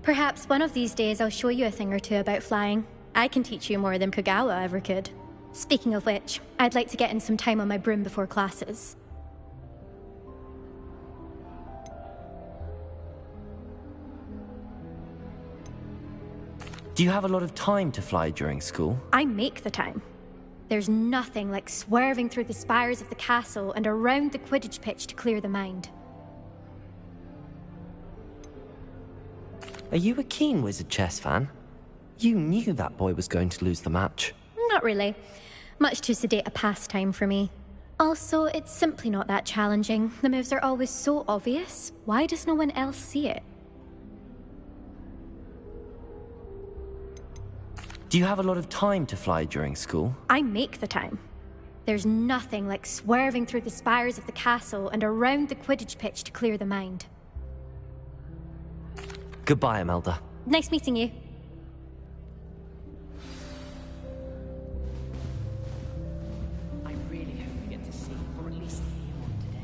Perhaps one of these days I'll show you a thing or two about flying. I can teach you more than Kogawa ever could. Speaking of which, I'd like to get in some time on my broom before classes. Do you have a lot of time to fly during school? I make the time. There's nothing like swerving through the spires of the castle and around the Quidditch pitch to clear the mind. Are you a keen Wizard chess fan? You knew that boy was going to lose the match. Not really. Much too sedate a pastime for me. Also, it's simply not that challenging. The moves are always so obvious. Why does no one else see it? Do you have a lot of time to fly during school? I make the time. There's nothing like swerving through the spires of the castle and around the Quidditch pitch to clear the mind. Goodbye, Imelda. Nice meeting you. I really hope we get to see, or at least hear one today.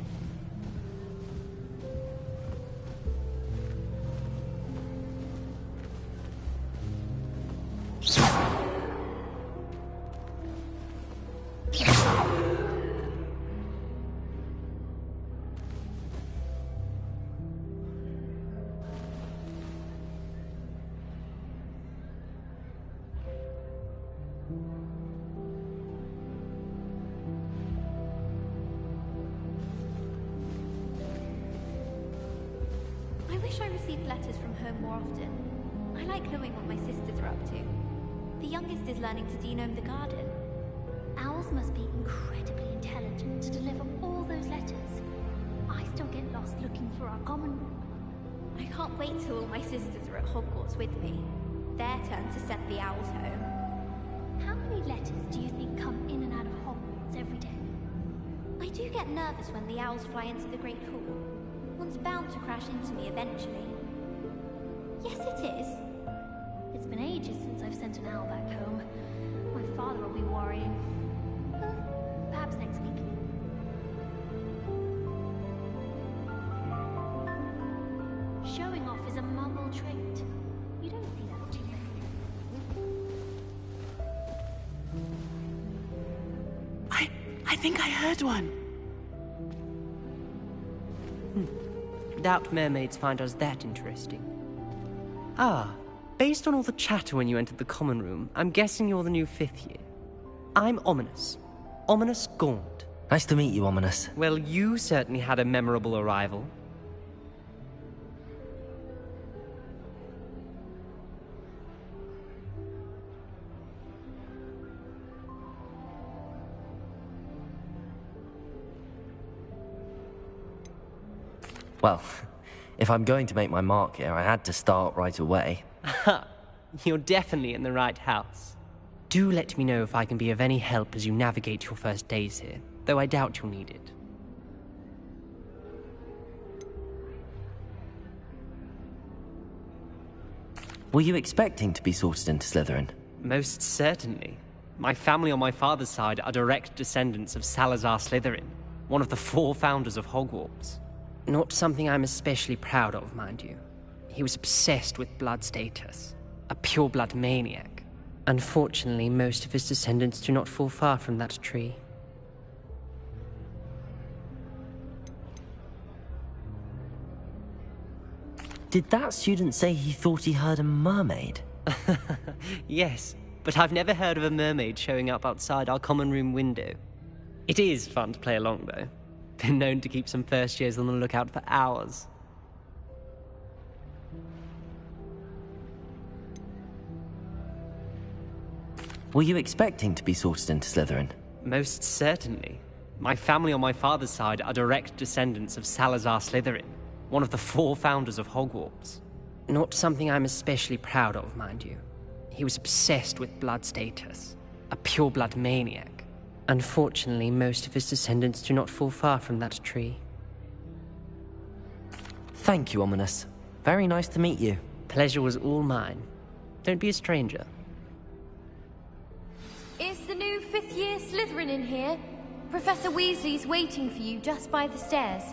receive letters from home more often. I like knowing what my sisters are up to. The youngest is learning to denome the garden. Owls must be incredibly intelligent to deliver all those letters. I still get lost looking for our common room. I can't wait till all my sisters are at Hogwarts with me. Their turn to send the owls home. How many letters do you think come in and out of Hogwarts every day? I do get nervous when the owls fly into the Great Hall. One's bound to crash into me eventually. Yes, it is. It's been ages since I've sent an owl back home. My father will be worrying. Perhaps next week. Showing off is a muggle trait. You don't see that too often. I think I heard one. Doubt mermaids find us that interesting. Ah, based on all the chatter when you entered the common room, I'm guessing you're the new 5th year. I'm Ominous. Ominous Gaunt. Nice to meet you, Ominous. Well, you certainly had a memorable arrival. Well, if I'm going to make my mark here, I had to start right away. Ha! You're definitely in the right house. Do let me know if I can be of any help as you navigate your first days here, though I doubt you'll need it. Were you expecting to be sorted into Slytherin? Most certainly. My family on my father's side are direct descendants of Salazar Slytherin, one of the 4 founders of Hogwarts. Not something I'm especially proud of, mind you. He was obsessed with blood status, a pure-blood maniac. Unfortunately, most of his descendants do not fall far from that tree. Did that student say he thought he heard a mermaid? Yes, but I've never heard of a mermaid showing up outside our common room window. It is fun to play along, though. Been known to keep some first years on the lookout for hours. Were you expecting to be sorted into Slytherin? Most certainly. My family on my father's side are direct descendants of Salazar Slytherin, one of the 4 founders of Hogwarts. Not something I'm especially proud of, mind you. He was obsessed with blood status, a pure-blood maniac. Unfortunately, most of his descendants do not fall far from that tree. Thank you, Ominous. Very nice to meet you. Pleasure was all mine. Don't be a stranger. Is the new 5th year Slytherin in here? Professor Weasley's waiting for you just by the stairs.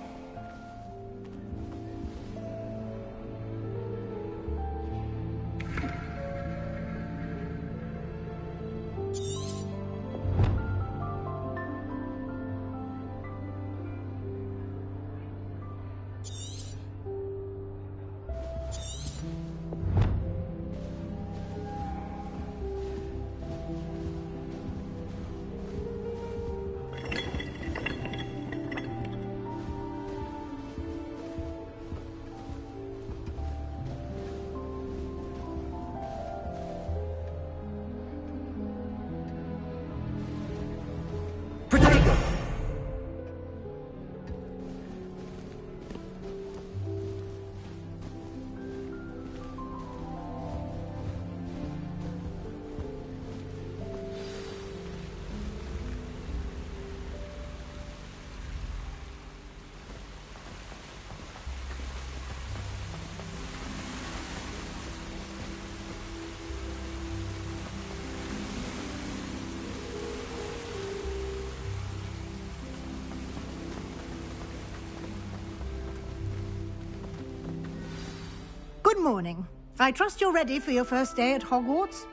Good morning. I trust you're ready for your first day at Hogwarts?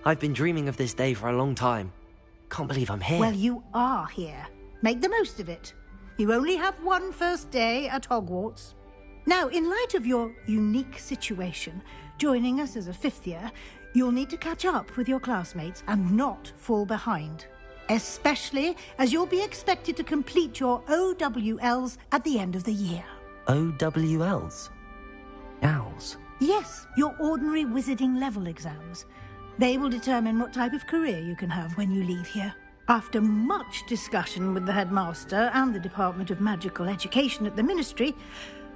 I've been dreaming of this day for a long time. Can't believe I'm here. Well, you are here. Make the most of it. You only have one first day at Hogwarts. Now, in light of your unique situation, joining us as a 5th year, you'll need to catch up with your classmates and not fall behind. Especially as you'll be expected to complete your OWLs at the end of the year. OWLs? Ow. trials? Yes, your ordinary wizarding level exams. They will determine what type of career you can have when you leave here. After much discussion with the headmaster and the Department of Magical Education at the Ministry,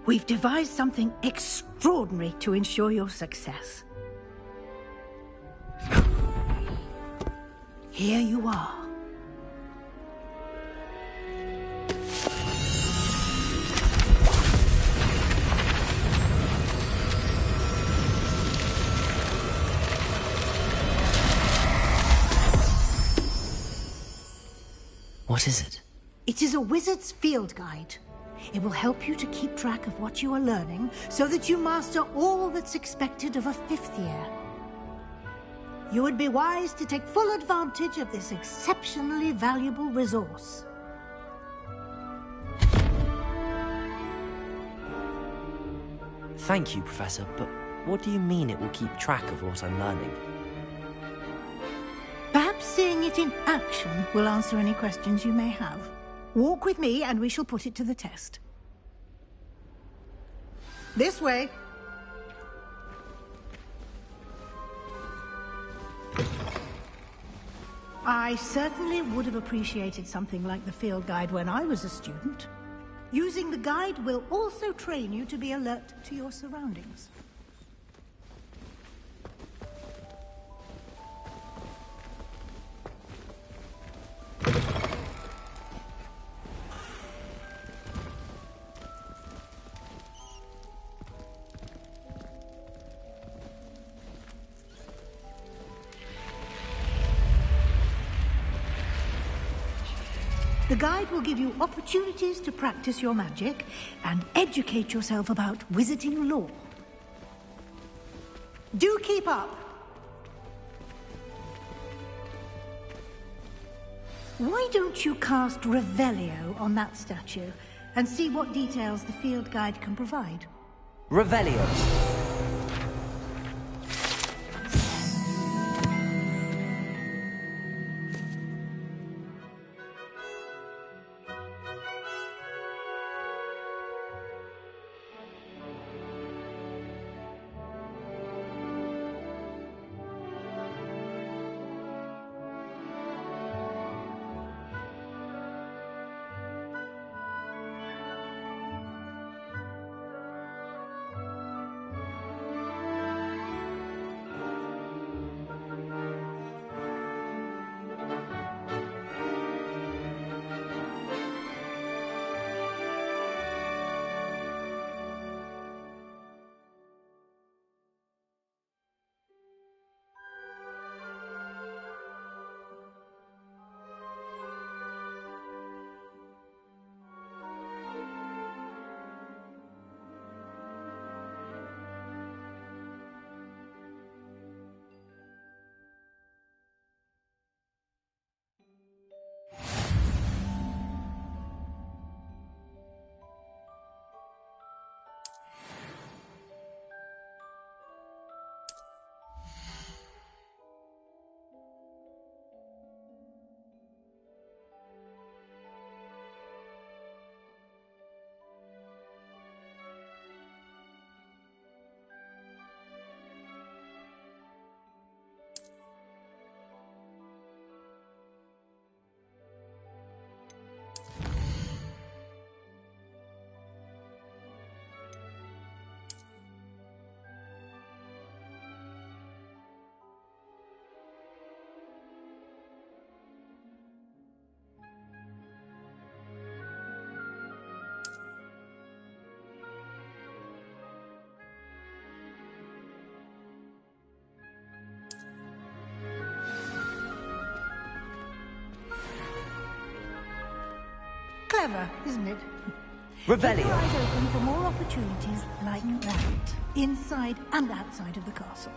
we've devised something extraordinary to ensure your success. Here you are. What is it? It is a wizard's field guide. It will help you to keep track of what you are learning so that you master all that's expected of a 5th year. You would be wise to take full advantage of this exceptionally valuable resource. Thank you, Professor, but what do you mean it will keep track of what I'm learning? Perhaps seeing it in action will answer any questions you may have. Walk with me and we shall put it to the test. This way. I certainly would have appreciated something like the field guide when I was a student. Using the guide will also train you to be alert to your surroundings. The guide will give you opportunities to practice your magic and educate yourself about wizarding lore. Do keep up! Why don't you cast Revelio on that statue and see what details the field guide can provide? Revelio. Clever, isn't it? Revelio. Keep your eyes open for more opportunities like that, inside and outside of the castle.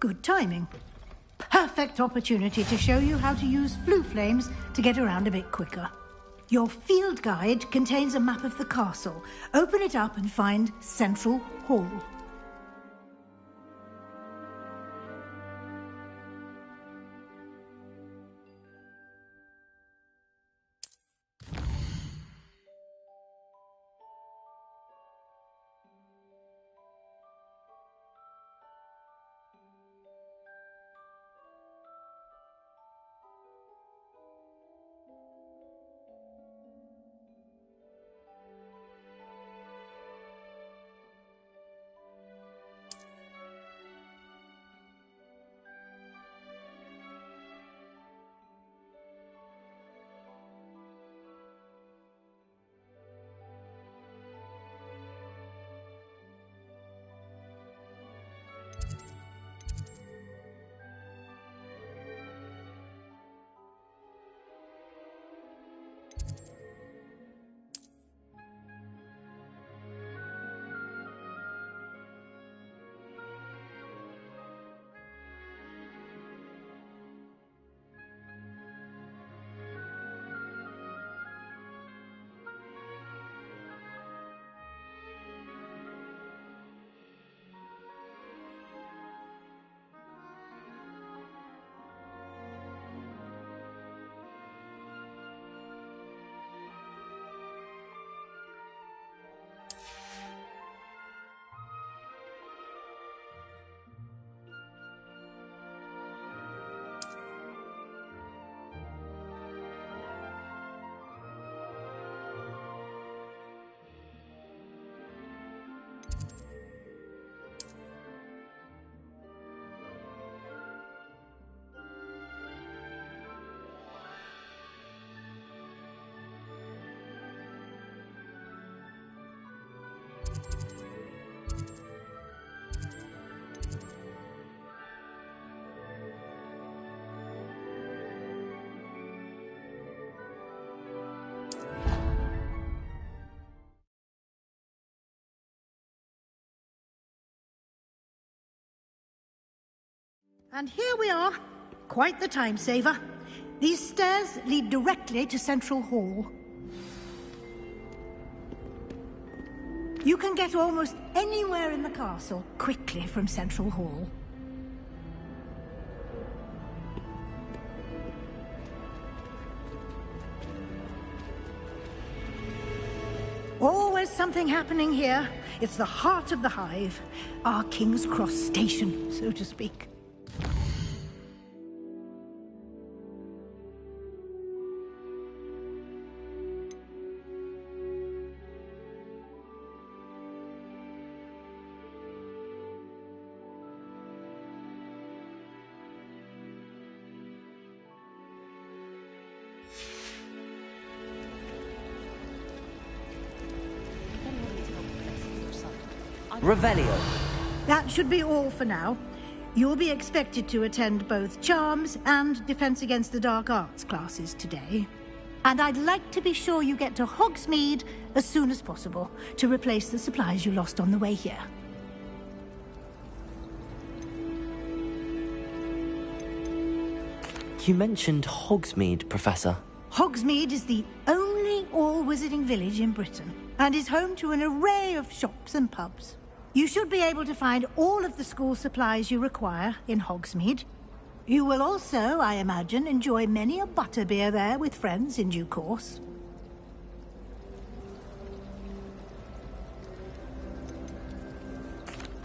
Good timing. Perfect opportunity to show you how to use flue flames to get around a bit quicker. Your field guide contains a map of the castle. Open it up and find Central Hall. And here we are. Quite the time saver. These stairs lead directly to Central Hall. You can get almost anywhere in the castle quickly from Central Hall. Always something happening here. It's the heart of the hive. Our King's Cross station, so to speak. Revelio. That should be all for now. You'll be expected to attend both Charms and Defense Against the Dark Arts classes today. And I'd like to be sure you get to Hogsmeade as soon as possible to replace the supplies you lost on the way here. You mentioned Hogsmeade, Professor. Hogsmeade is the only all-wizarding village in Britain and is home to an array of shops and pubs. You should be able to find all of the school supplies you require in Hogsmeade. You will also, I imagine, enjoy many a butterbeer there with friends in due course.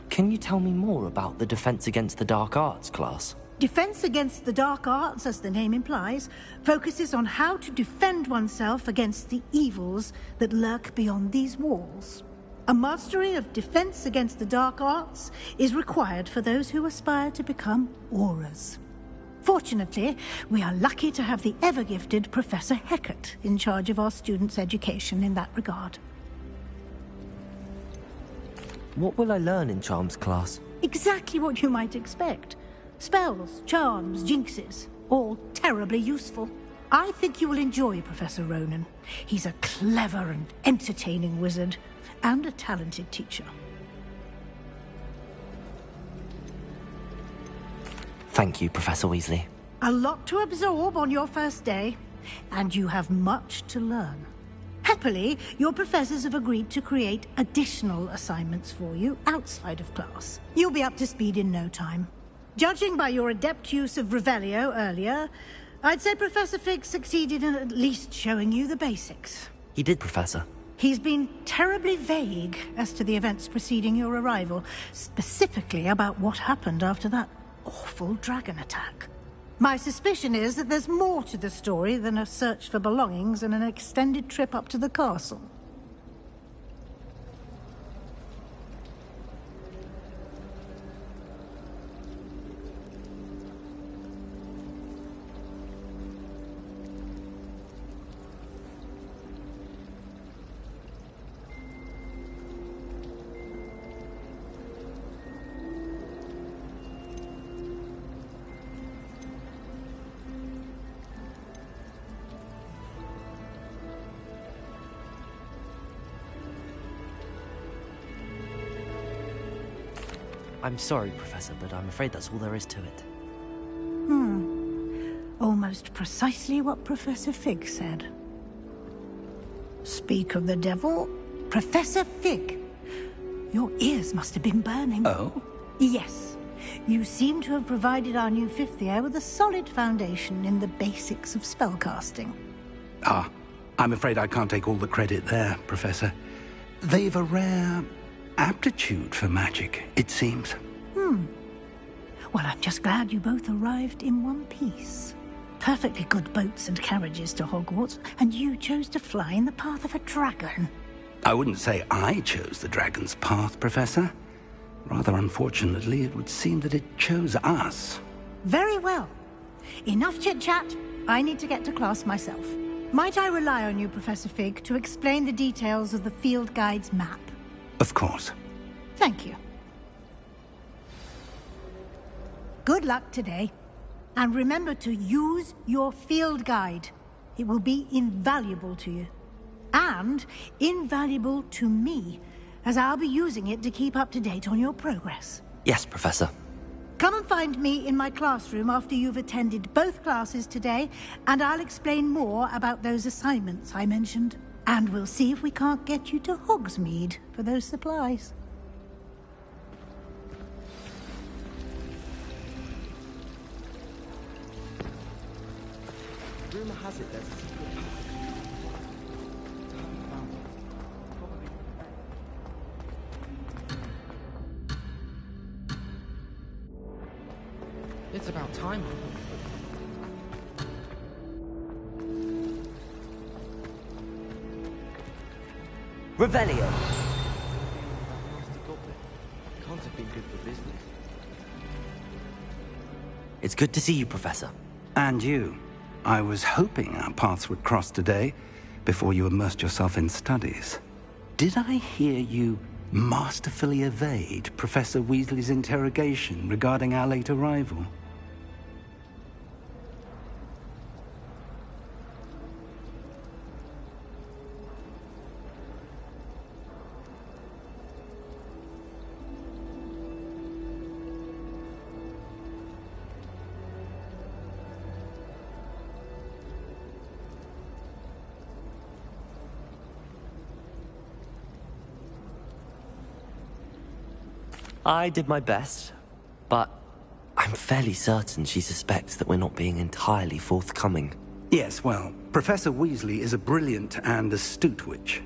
Can you tell me more about the Defense Against the Dark Arts class? Defense Against the Dark Arts, as the name implies, focuses on how to defend oneself against the evils that lurk beyond these walls. A mastery of Defense Against the Dark Arts is required for those who aspire to become Aurors. Fortunately, we are lucky to have the ever-gifted Professor Hecat in charge of our students' education in that regard. What will I learn in Charms class? Exactly what you might expect. Spells, charms, jinxes, all terribly useful. I think you will enjoy Professor Ronan. He's a clever and entertaining wizard, and a talented teacher. Thank you, Professor Weasley. A lot to absorb on your first day, and you have much to learn. Happily, your professors have agreed to create additional assignments for you outside of class. You'll be up to speed in no time. Judging by your adept use of Revelio earlier, I'd say Professor Fig succeeded in at least showing you the basics. He did, Professor. He's been terribly vague as to the events preceding your arrival, specifically about what happened after that awful dragon attack. My suspicion is that there's more to the story than a search for belongings and an extended trip up to the castle. I'm sorry, Professor, but I'm afraid that's all there is to it. Almost precisely what Professor Fig said. Speak of the devil, Professor Fig. Your ears must have been burning. Oh? Yes. You seem to have provided our new fifth year with a solid foundation in the basics of spellcasting. Ah, I'm afraid I can't take all the credit there, Professor. They've a rare aptitude for magic, it seems. Well, I'm just glad you both arrived in one piece. Perfectly good boats and carriages to Hogwarts, and you chose to fly in the path of a dragon. I wouldn't say I chose the dragon's path, Professor. Rather unfortunately, it would seem that it chose us. Very well. Enough chit-chat. I need to get to class myself. Might I rely on you, Professor Fig, to explain the details of the field guide's map? Of course. Thank you. Good luck today. And remember to use your field guide. It will be invaluable to you. And invaluable to me, as I'll be using it to keep up to date on your progress. Yes, Professor. Come and find me in my classroom after you've attended both classes today, and I'll explain more about those assignments I mentioned. And we'll see if we can't get you to Hogsmeade for those supplies. Rumor has it there's a secret It's about time. Revelio! Can't have been good for business. It's good to see you, Professor. And you. I was hoping our paths would cross today, before you immersed yourself in studies. Did I hear you masterfully evade Professor Weasley's interrogation regarding our late arrival? I did my best, but I'm fairly certain she suspects that we're not being entirely forthcoming. Yes, well, Professor Weasley is a brilliant and astute witch.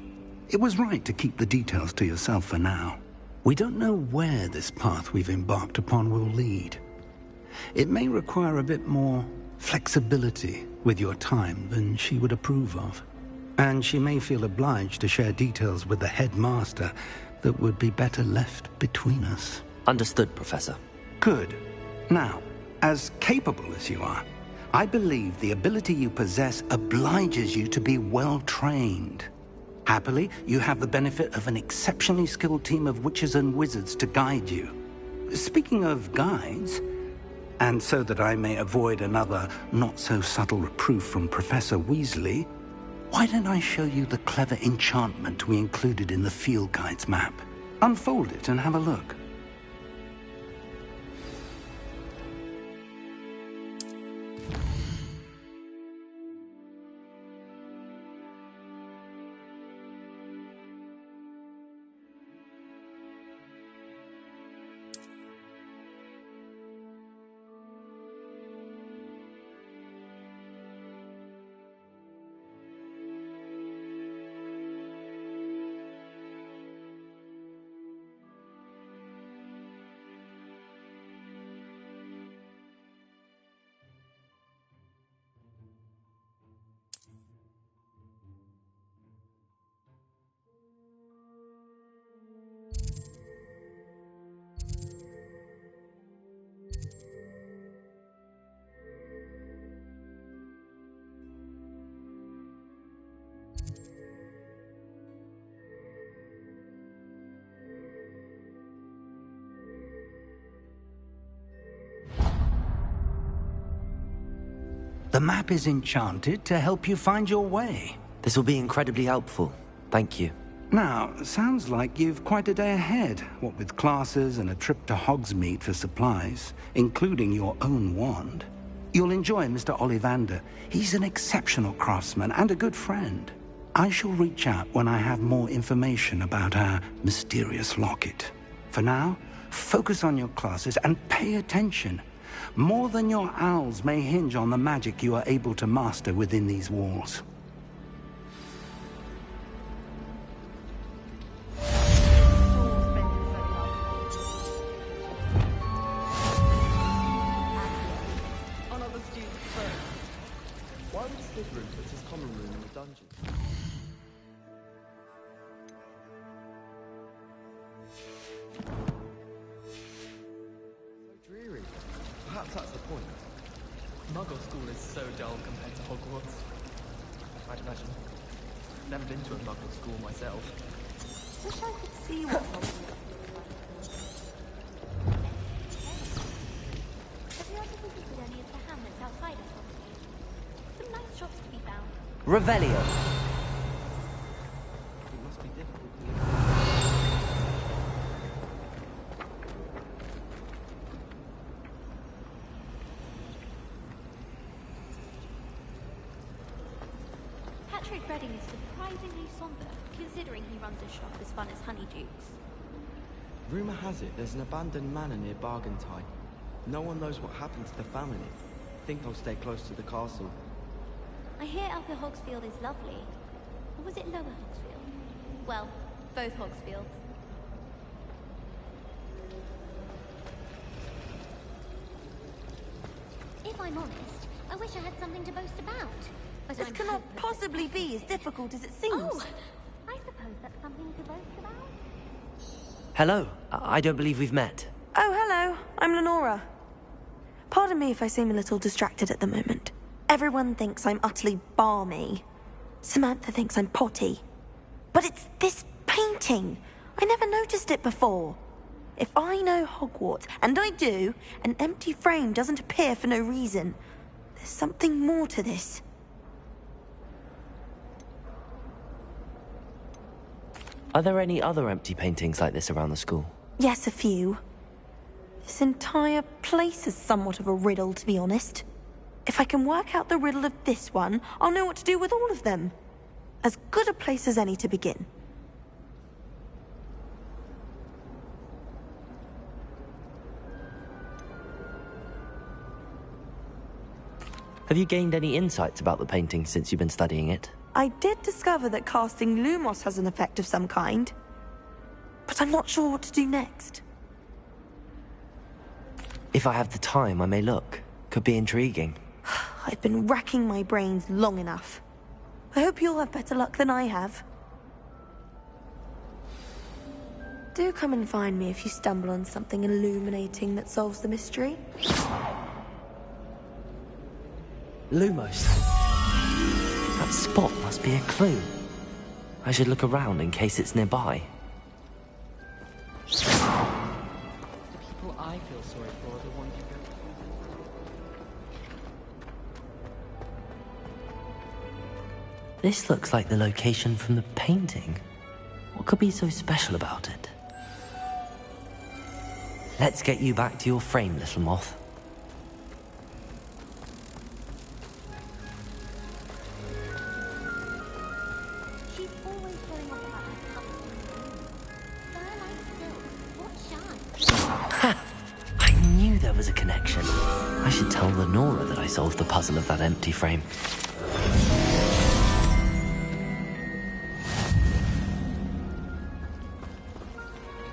It was right to keep the details to yourself for now. We don't know where this path we've embarked upon will lead. It may require a bit more flexibility with your time than she would approve of. And she may feel obliged to share details with the headmaster that would be better left between us. Understood, Professor. Good. Now, as capable as you are, I believe the ability you possess obliges you to be well-trained. Happily, you have the benefit of an exceptionally skilled team of witches and wizards to guide you. Speaking of guides, and so that I may avoid another not-so-subtle reproof from Professor Weasley, why don't I show you the clever enchantment we included in the field guide's map? Unfold it and have a look. The map is enchanted to help you find your way. This will be incredibly helpful. Thank you. Now, sounds like you've quite a day ahead, what with classes and a trip to Hogsmeade for supplies, including your own wand. You'll enjoy Mr. Ollivander. He's an exceptional craftsman and a good friend. I shall reach out when I have more information about our mysterious locket. For now, focus on your classes and pay attention. More than your owls may hinge on the magic you are able to master within these walls. Why would Slytherin put his common room in the dungeon? So dreary. Perhaps that's the point. Muggle school is so dull compared to Hogwarts. I'd imagine. Never been to a Muggle school myself. Wish I could see what Hogwarts looks like. Have you ever visited any of the hamlets outside of Hogsmeade? Some nice shops to be found. Revelio. It must be difficult to live. Patrick Redding is surprisingly somber, considering he runs a shop as fun as Honeydukes. Rumour has it there's an abandoned manor near Bargentine. No one knows what happened to the family. Think I'll stay close to the castle. I hear Upper Hogsfield is lovely. Or was it Lower Hogsfield? Well, both Hogsfields. If I'm honest, I wish I had something to boast about. But This cannot possibly be as difficult as it seems. Oh, I suppose that's something to boast about. Hello. I don't believe we've met. Oh, hello. I'm Lenora. Pardon me if I seem a little distracted at the moment. Everyone thinks I'm utterly balmy. Samantha thinks I'm potty. But it's this painting. I never noticed it before. If I know Hogwarts, and I do, an empty frame doesn't appear for no reason. There's something more to this. Are there any other empty paintings like this around the school? Yes, a few. This entire place is somewhat of a riddle, to be honest. If I can work out the riddle of this one, I'll know what to do with all of them. As good a place as any to begin. Have you gained any insights about the painting since you've been studying it? I did discover that casting Lumos has an effect of some kind. But I'm not sure what to do next. If I have the time, I may look. Could be intriguing. I've been racking my brains long enough. I hope you'll have better luck than I have. Do come and find me if you stumble on something illuminating that solves the mystery. Lumos. That spot must be a clue. I should look around in case it's nearby. The people I feel sorry for are the ones you go to. This looks like the location from the painting. What could be so special about it? Let's get you back to your frame, little moth. She's always going on about her colours. Starlight silk. What shine? Ha! I knew there was a connection. I should tell Lenora that I solved the puzzle of that empty frame.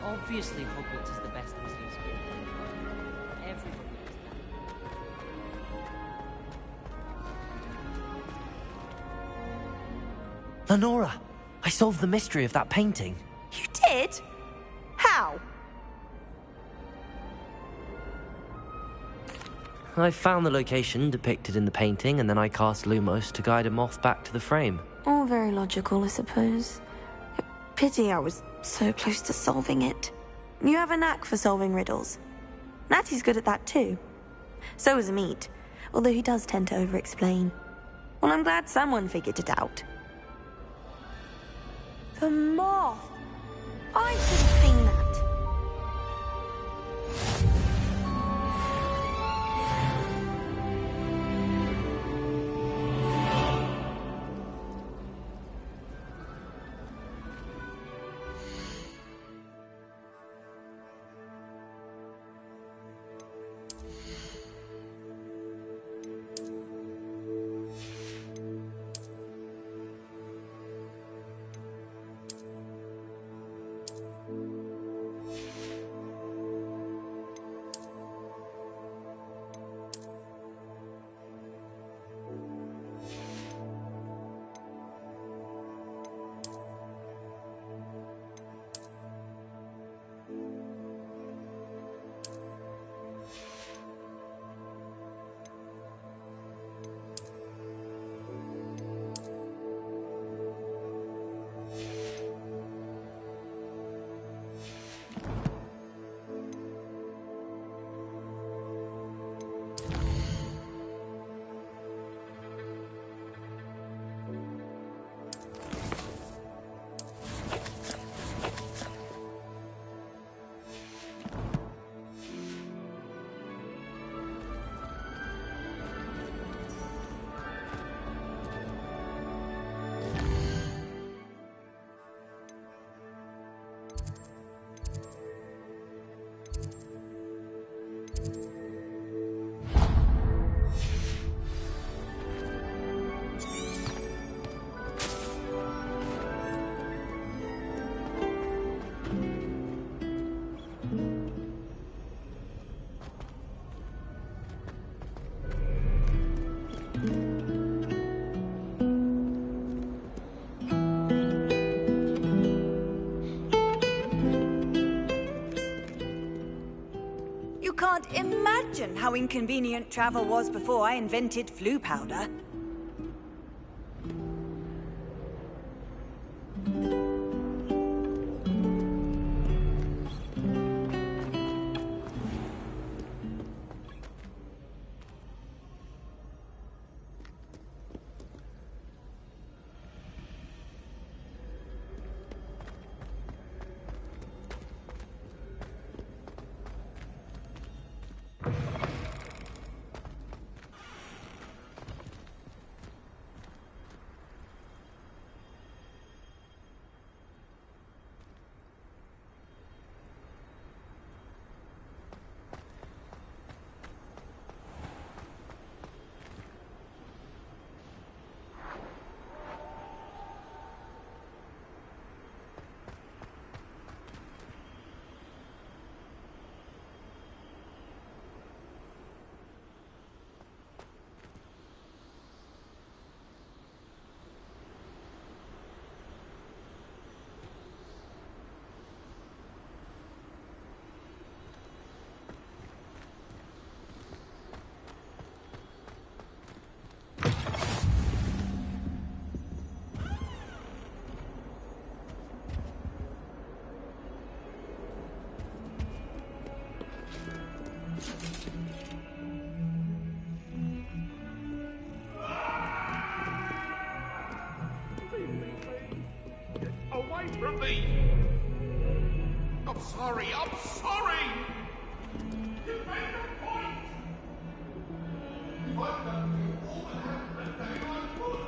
Obviously, Hogwarts is the best wizarding school. Everybody knows that. Lenora! I solved the mystery of that painting. You did? How? I found the location depicted in the painting, and then I cast Lumos to guide a moth back to the frame. All very logical, I suppose. Pity I was so close to solving it. You have a knack for solving riddles. Natty's good at that too. So is Mead. although he does tend to over-explain. Well, I'm glad someone figured it out. The moth! I should have seen that. Can't imagine how inconvenient travel was before I invented flu powder. Away from me! I'm sorry, I'm sorry! You made your point! I've done you all that happened that I could!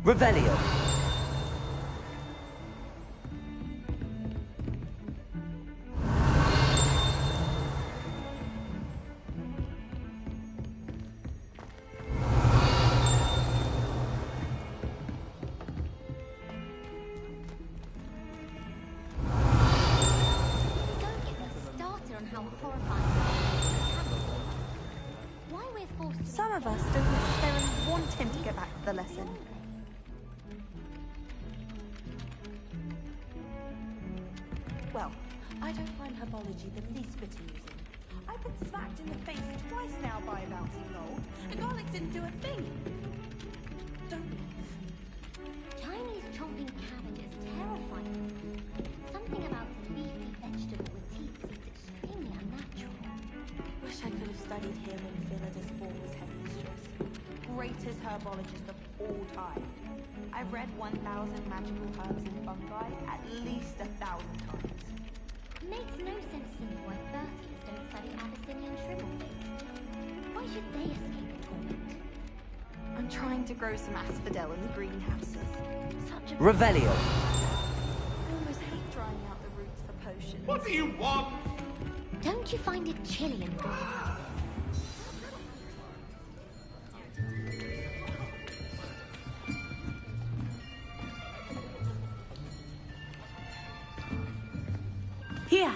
Revelio. Some of us don't necessarily want him to get back to the lesson. Well, I don't find herbology the least bit amusing. I've been smacked in the face twice now by a bouncy mold, and garlic didn't do a thing. Don't laugh. Chinese chomping cabbage is terrifying. Something about a leafy vegetable with teeth seems extremely unnatural. Wish I could have studied him in Philidus Formus Headmistress. Greatest herbologist of all time. I've read 1,000 magical herbs and fungi at least 1,000 times. Makes no sense to me why Berthies don't study Abyssinian shrivel face. Why should they escape torment? I'm trying to grow some asphodel in the greenhouses. Such a... Revelio. I almost hate drying out the roots for potions. What do you want? Don't you find it chilly and Here!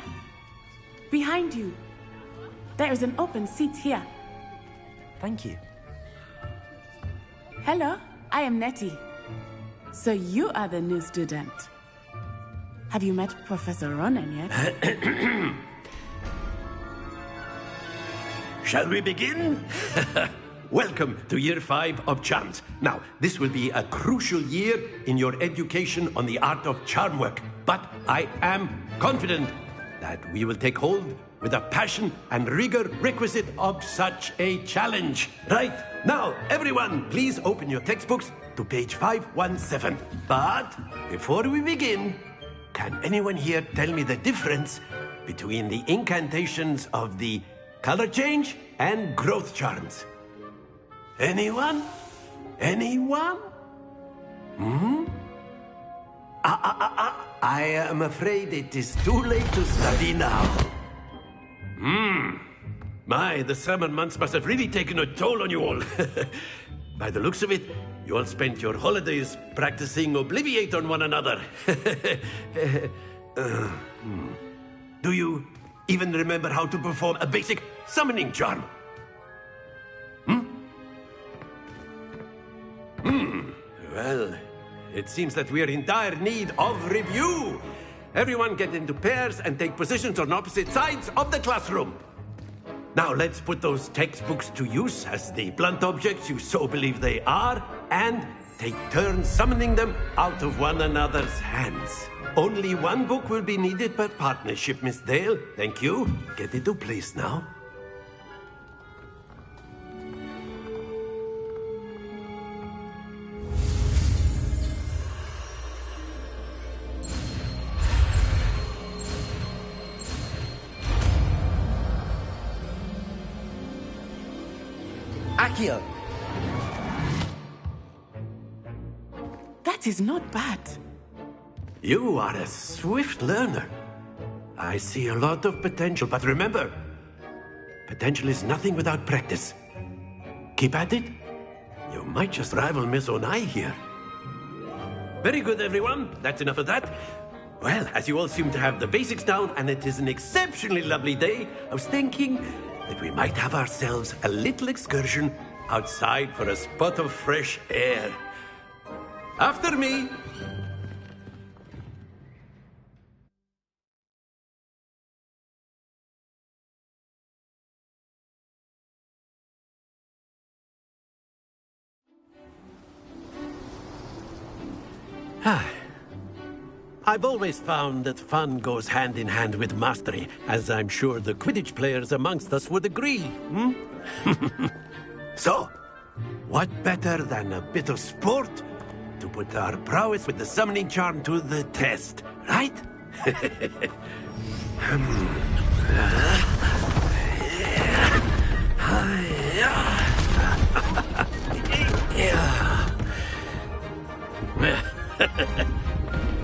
Behind you! There is an open seat here. Thank you. Hello, I am Nettie. So you are the new student. Have you met Professor Ronan yet? Shall we begin? Welcome to Year 5 of Charms. Now, this will be a crucial year in your education on the art of charm work. But I am confident that we will take hold with the passion and rigor requisite of such a challenge. Right, now, everyone, please open your textbooks to page 517. But before we begin, can anyone here tell me the difference between the incantations of the color change and growth charms? Anyone? Anyone? I am afraid it is too late to study now. My, the summer months must have really taken a toll on you all. By the looks of it, you all spent your holidays practicing Obliviate on one another. Do you even remember how to perform a basic summoning charm? Well, it seems that we are in dire need of review. Everyone get into pairs and take positions on opposite sides of the classroom. Now let's put those textbooks to use as the blunt objects you so believe they are, and take turns summoning them out of one another's hands. Only one book will be needed per partnership, Miss Dale. Thank you. Get into place now. Accio! That is not bad. You are a swift learner. I see a lot of potential, but remember, potential is nothing without practice. Keep at it. You might just rival Miss Onai here. Very good, everyone. That's enough of that. Well, as you all seem to have the basics down, and it is an exceptionally lovely day, I was thinking that we might have ourselves a little excursion outside for a spot of fresh air. After me! I've always found that fun goes hand in hand with mastery, as I'm sure the Quidditch players amongst us would agree, So, what better than a bit of sport to put our prowess with the summoning charm to the test, right?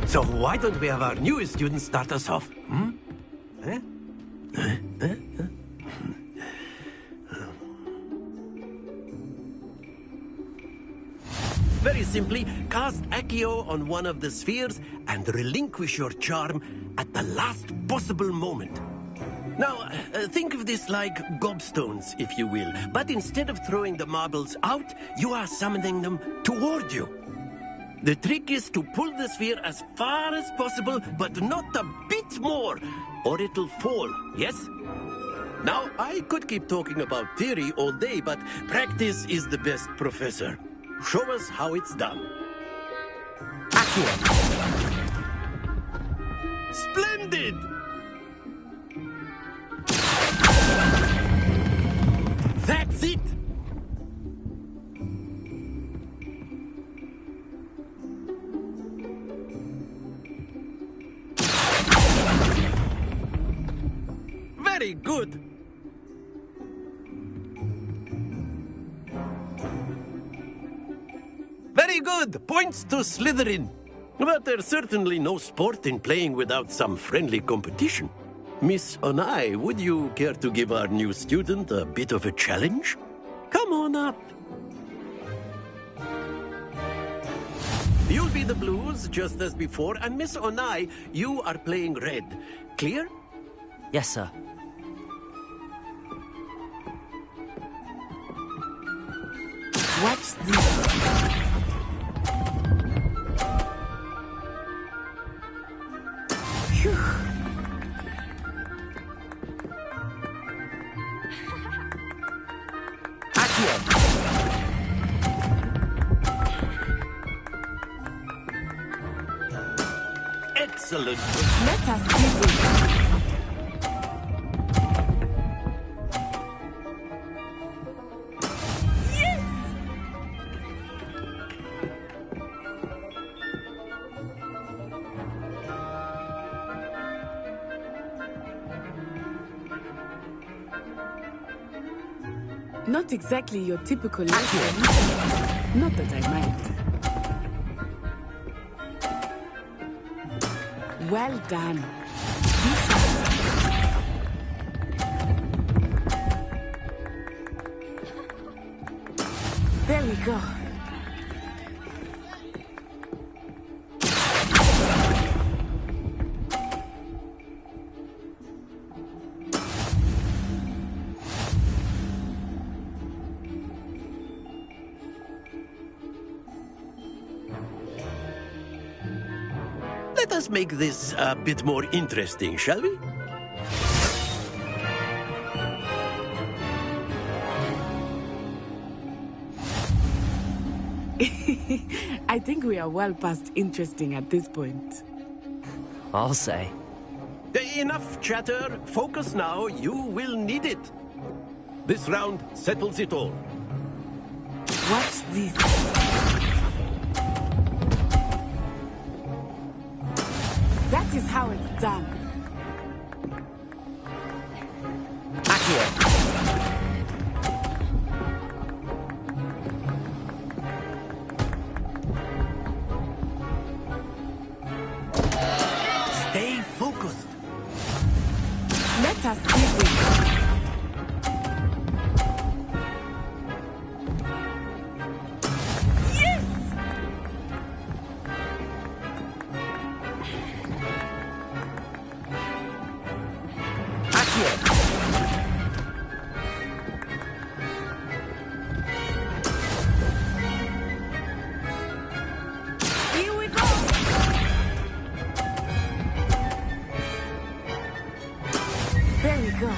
So why don't we have our newest student start us off? Very simply, cast Accio on one of the spheres and relinquish your charm at the last possible moment. Now, think of this like gobstones, if you will. But instead of throwing the marbles out, you are summoning them toward you. The trick is to pull the sphere as far as possible, but not a bit more, or it'll fall, yes? Now, I could keep talking about theory all day, but practice is the best professor. Show us how it's done. Splendid! That's it! Very good! Very good! Points to Slytherin. But there's certainly no sport in playing without some friendly competition. Miss Onai, would you care to give our new student a bit of a challenge? Come on up. You'll be the blues, just as before, and Miss Onai, you are playing red. Clear? Yes, sir. Watch this. Phew. Excellent. Let us see this. Not exactly your typical lesson. Not that I mind. Well done. There we go. Let us make this a bit more interesting, shall we? I think we are well past interesting at this point. I'll say. Enough chatter. Focus now. You will need it. This round settles it all. Watch this. That is how it's done. Stay focused. Let us see this. Here we go! There we go.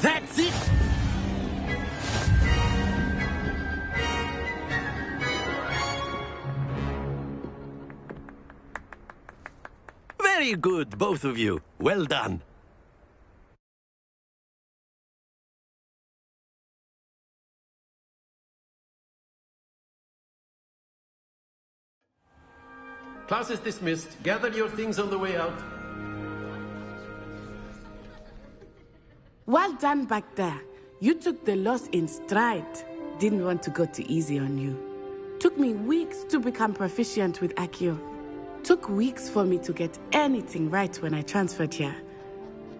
That's it! Very good, both of you. Well done. Class is dismissed. Gather your things on the way out. Well done back there. You took the loss in stride. Didn't want to go too easy on you. Took me weeks to become proficient with Accio. Took weeks for me to get anything right when I transferred here.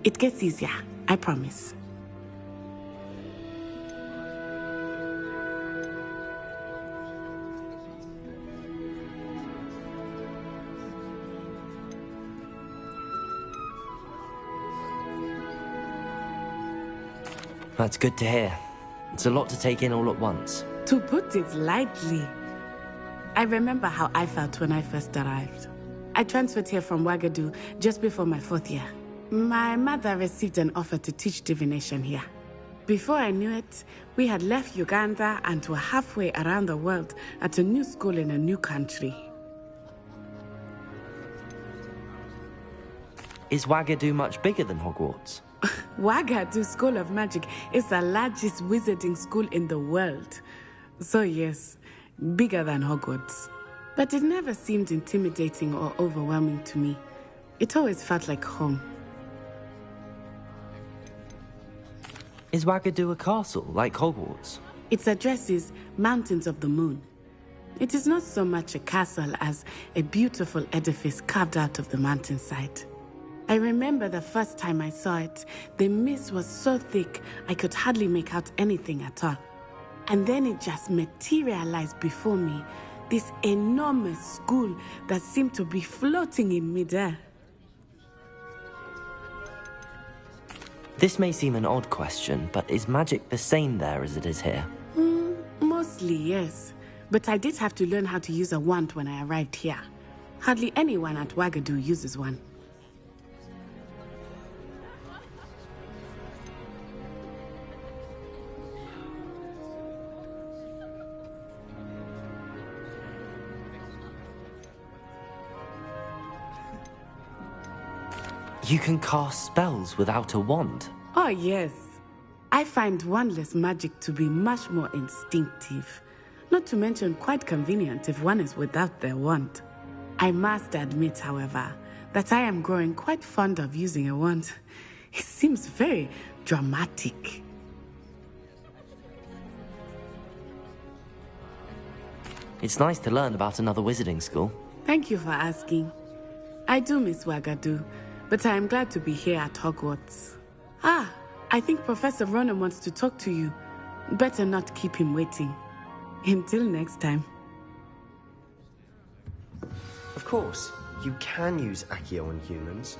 It gets easier, I promise. That's good to hear. It's a lot to take in all at once. To put it lightly, I remember how I felt when I first arrived. I transferred here from Wagadu just before my 4th year. My mother received an offer to teach divination here. Before I knew it, we had left Uganda and were halfway around the world at a new school in a new country. Is Wagadu much bigger than Hogwarts? Wagadu School of Magic is the largest wizarding school in the world. So yes, bigger than Hogwarts. But it never seemed intimidating or overwhelming to me. It always felt like home. Is Wagadu a castle, like Hogwarts? Its address is Mountains of the Moon. It is not so much a castle as a beautiful edifice carved out of the mountainside. I remember the first time I saw it, the mist was so thick I could hardly make out anything at all. And then it just materialized before me, this enormous school that seemed to be floating in midair. This may seem an odd question, but is magic the same there as it is here? Mostly, yes. But I did have to learn how to use a wand when I arrived here. Hardly anyone at Wagadu uses one. You can cast spells without a wand? Oh, yes. I find wandless magic to be much more instinctive. Not to mention quite convenient if one is without their wand. I must admit, however, that I am growing quite fond of using a wand. It seems very dramatic. It's nice to learn about another wizarding school. Thank you for asking. I do miss Wagadu, but I am glad to be here at Hogwarts. Ah, I think Professor Ronan wants to talk to you. Better not keep him waiting. Until next time. Of course, you can use Accio on humans,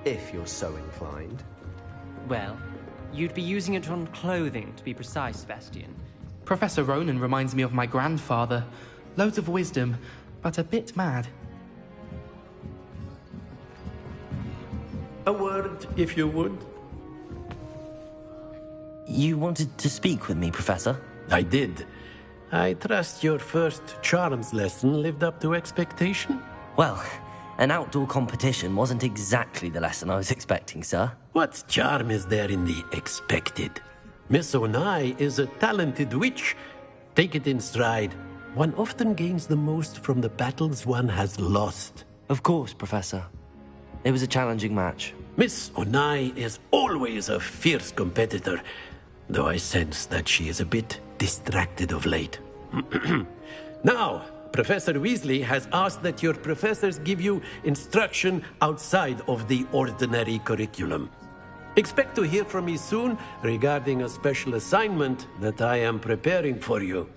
if you're so inclined. Well, you'd be using it on clothing, to be precise, Sebastian. Professor Ronan reminds me of my grandfather. Loads of wisdom, but a bit mad. A word, if you would. You wanted to speak with me, Professor? I did. I trust your first charms lesson lived up to expectation? Well, an outdoor competition wasn't exactly the lesson I was expecting, sir. What charm is there in the expected? Miss Onai is a talented witch. Take it in stride. One often gains the most from the battles one has lost. Of course, Professor. It was a challenging match. Miss Onai is always a fierce competitor, though I sense that she is a bit distracted of late. Now, Professor Weasley has asked that your professors give you instruction outside of the ordinary curriculum. Expect to hear from me soon regarding a special assignment that I am preparing for you.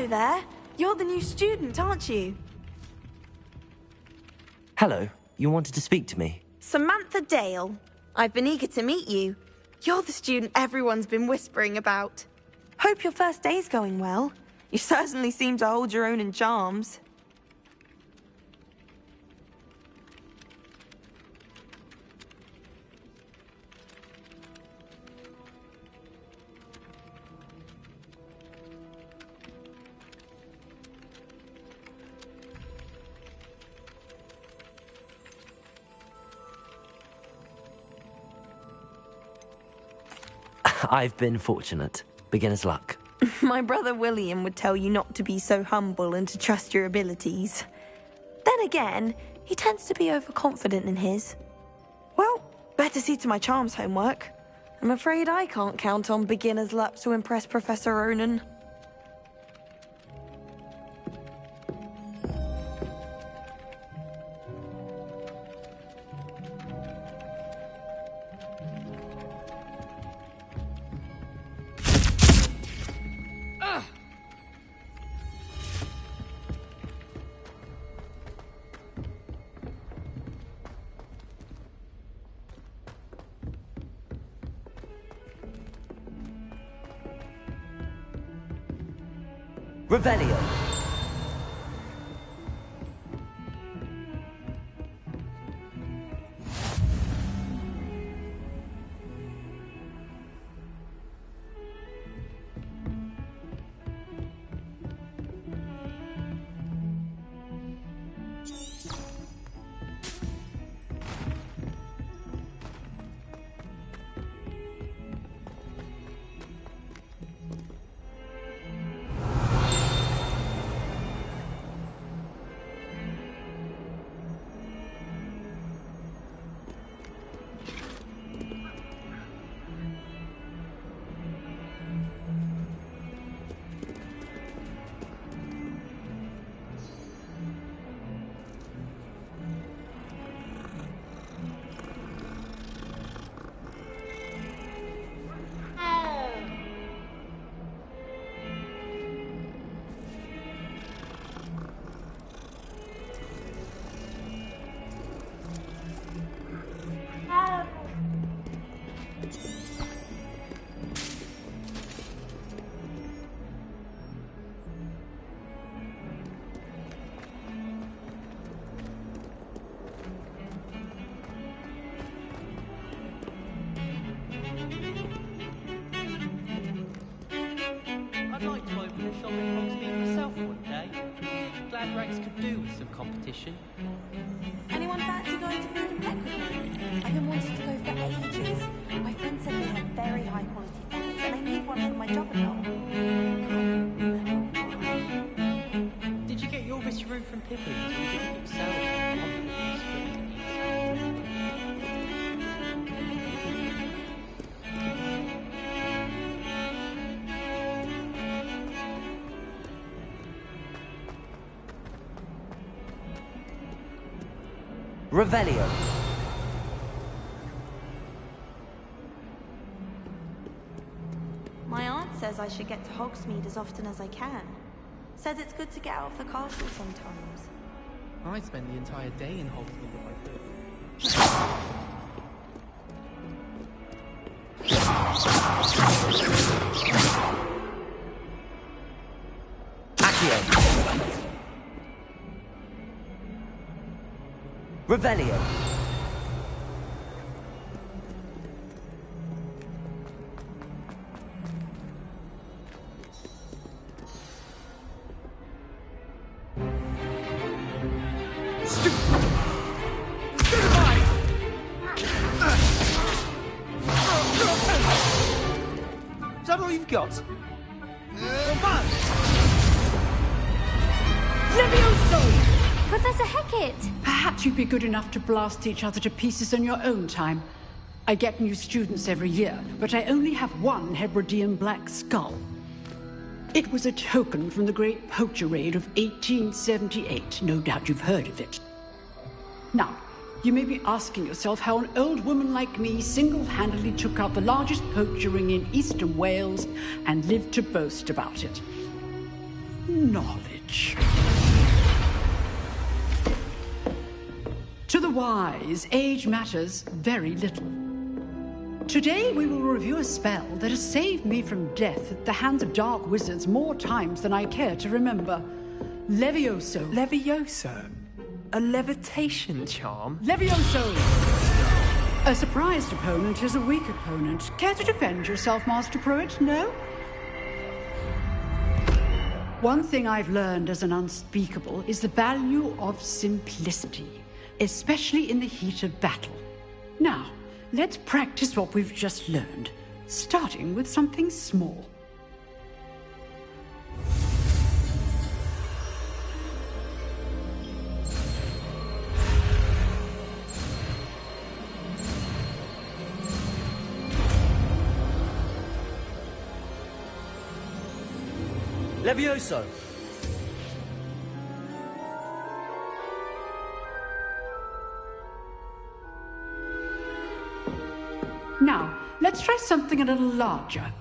Hello there. You're the new student, aren't you? Hello. You wanted to speak to me? Samantha Dale. I've been eager to meet you. You're the student everyone's been whispering about. Hope your first day's going well. You certainly seem to hold your own in charms. I've been fortunate. Beginner's luck. My brother William would tell you not to be so humble and to trust your abilities. Then again, he tends to be overconfident in his. Well, better see to my charms homework. I'm afraid I can't count on beginner's luck to impress Professor Ronan. Revelio. I'd like to open a shop in Hogsmeade myself one day. Glad Rex could do with some competition. Anyone fancy going to Food and Pet with me? I've been wanting to go for ages. My friend said they have very high quality feathers and I need one for my job at home. Did you get your room from Pippin's? We didn't sell it. Revelio. My aunt says I should get to Hogsmeade as often as I can. Says it's good to get out of the castle sometimes. I'd spend the entire day in Hogsmeade if I Accio. Revelio. Is that all you've got? Levioso! Professor Hecat! Perhaps you'd be good enough to blast each other to pieces in your own time. I get new students every year, but I only have one Hebridean black skull. It was a token from the Great Poacher Raid of 1878. No doubt you've heard of it. Now, you may be asking yourself how an old woman like me single-handedly took out the largest poacher ring in eastern Wales and lived to boast about it. Knowledge. To the wise, age matters very little. Today we will review a spell that has saved me from death at the hands of dark wizards more times than I care to remember. Levioso. Levioso? A levitation charm? Levioso! A surprised opponent is a weak opponent. Care to defend yourself, Master Pruitt? No? One thing I've learned as an unspeakable is the value of simplicity, especially in the heat of battle. Now, let's practice what we've just learned, starting with something small. Levioso! Now, let's try something a little larger.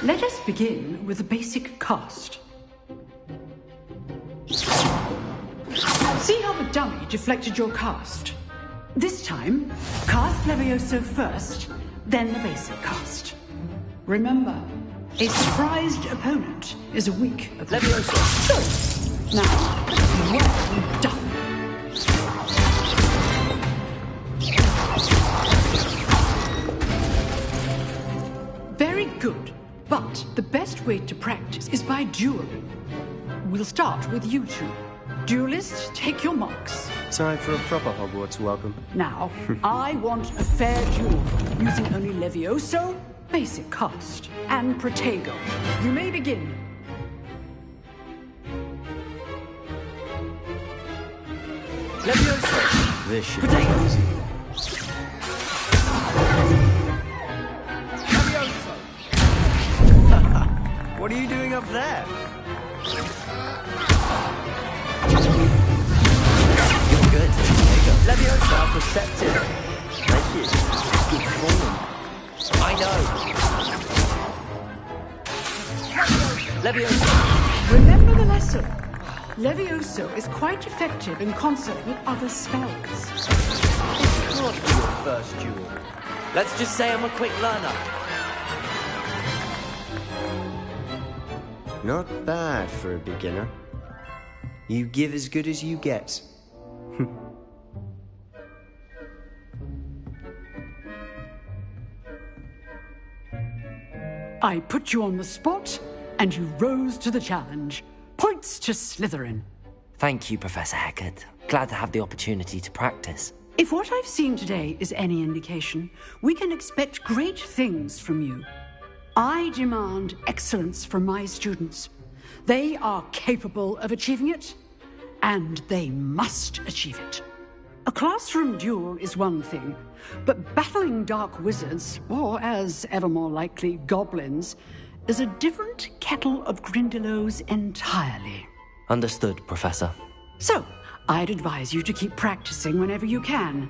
Let us begin with the basic cast. See how the dummy deflected your cast? This time, cast Levioso first, then the basic cast. Remember, a surprised opponent is a weak opponent. Levioso! Now, well done. Very good, but the best way to practice is by dueling. We'll start with you two. Duelists, take your marks. Time for a proper Hogwarts welcome. Now, I want a fair duel, using only Levioso, basic cast, and Protego. You may begin. Levioso! This should be Protego! easy. Levioso! What are you doing up there? You're good. There you go. Levioso! How perceptive. Thank you. Good performance. I know. Levioso! Remember the lesson. Levioso is quite effective in concert with other spells. This can't be your first duel. Let's just say I'm a quick learner. Not bad for a beginner. You give as good as you get. I put you on the spot, and you rose to the challenge. Points to Slytherin. Thank you, Professor Hecat. Glad to have the opportunity to practice. If what I've seen today is any indication, we can expect great things from you. I demand excellence from my students. They are capable of achieving it, and they must achieve it. A classroom duel is one thing, but battling dark wizards, or as ever more likely, goblins, is a different kettle of Grindylows entirely. Understood, Professor. So, I'd advise you to keep practicing whenever you can.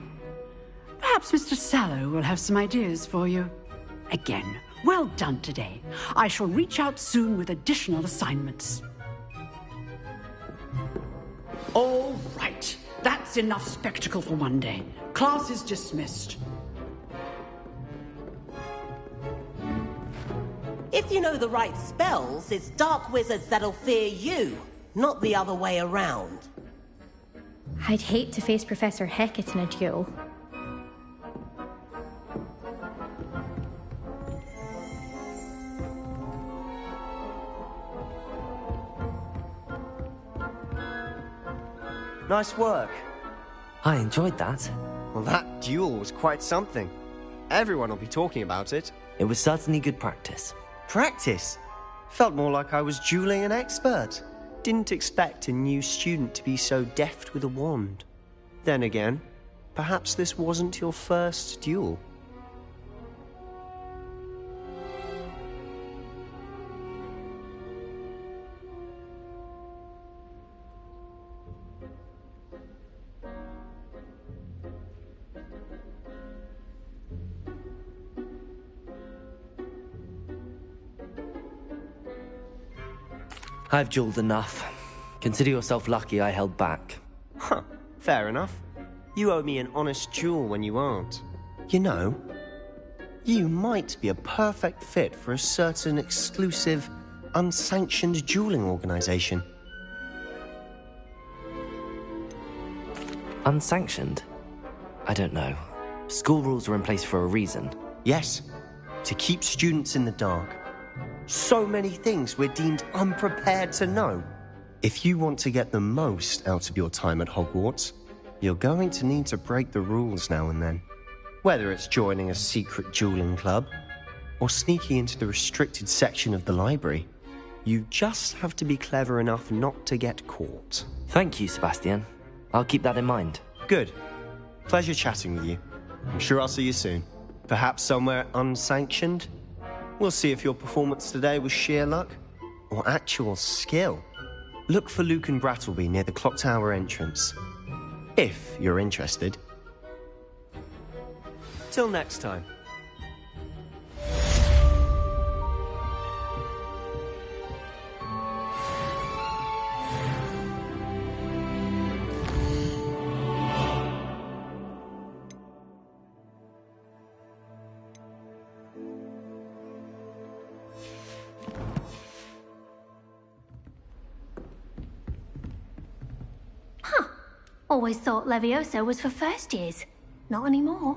Perhaps Mr. Sallow will have some ideas for you. Again, well done today. I shall reach out soon with additional assignments. All right. That's enough spectacle for one day. Class is dismissed. If you know the right spells, it's dark wizards that'll fear you, not the other way around. I'd hate to face Professor Hecat in a duel. Nice work. I enjoyed that. Well, that duel was quite something. Everyone will be talking about it. It was certainly good practice. Practice? Felt more like I was dueling an expert. Didn't expect a new student to be so deft with a wand. Then again, perhaps this wasn't your first duel. I've dueled enough. Consider yourself lucky I held back. Huh, fair enough. You owe me an honest duel when you aren't. You know, you might be a perfect fit for a certain exclusive, unsanctioned dueling organization. Unsanctioned? I don't know. School rules are in place for a reason. Yes, to keep students in the dark. So many things we're deemed unprepared to know. If you want to get the most out of your time at Hogwarts, you're going to need to break the rules now and then. Whether it's joining a secret dueling club, or sneaking into the restricted section of the library, you just have to be clever enough not to get caught. Thank you, Sebastian. I'll keep that in mind. Good. Pleasure chatting with you. I'm sure I'll see you soon. Perhaps somewhere unsanctioned? We'll see if your performance today was sheer luck or actual skill. Look for Luke and Brattleby near the clock tower entrance, if you're interested. Till next time. Always thought Leviosa was for first years. Not anymore.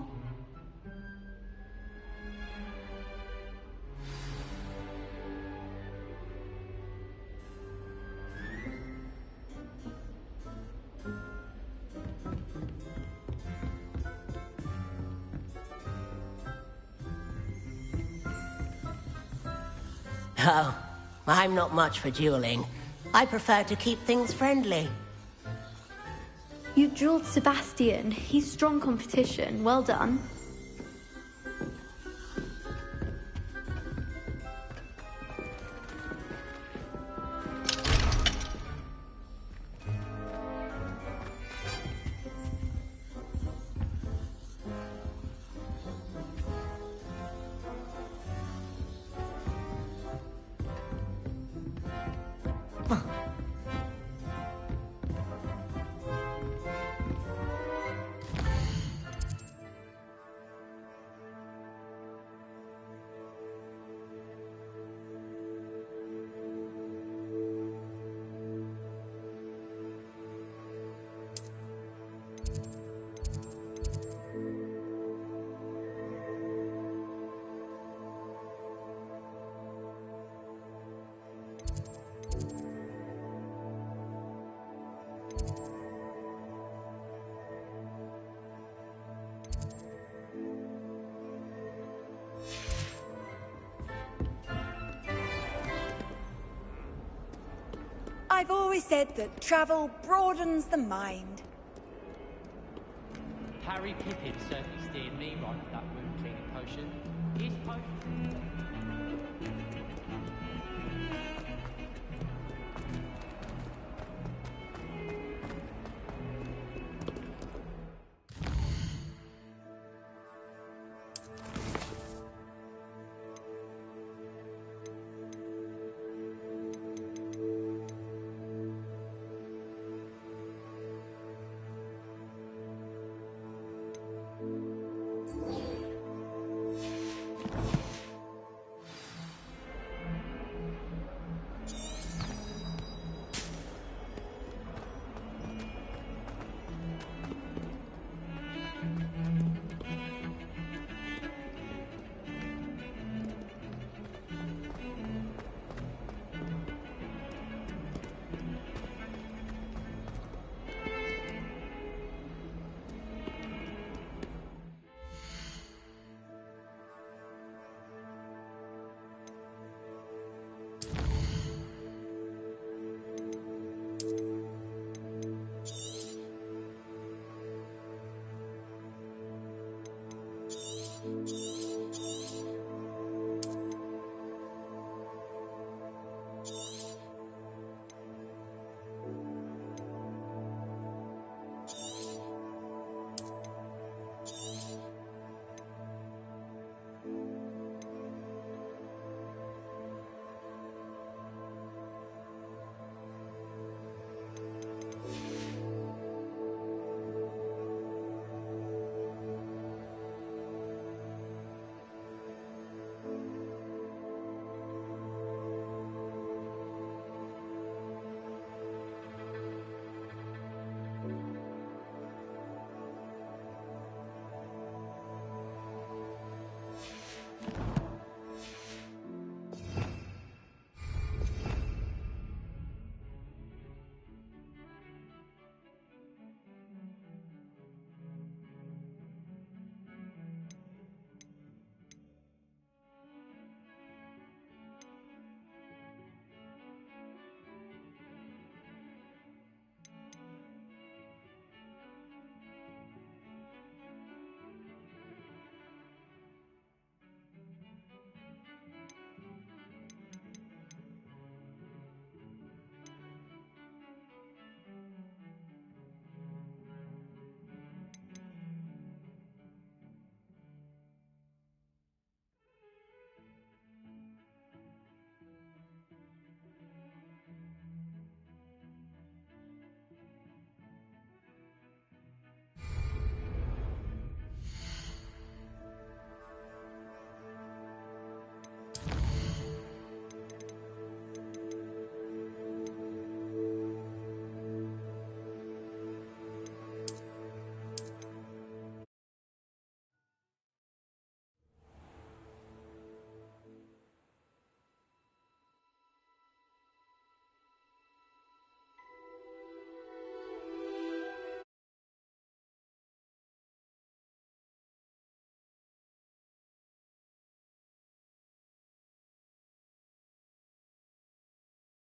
Oh, I'm not much for dueling. I prefer to keep things friendly. You dueled Sebastian. He's strong competition. Well done. I've always said that travel broadens the mind. Harry Pippin certainly steered me right with that wound cleaning potion. His potion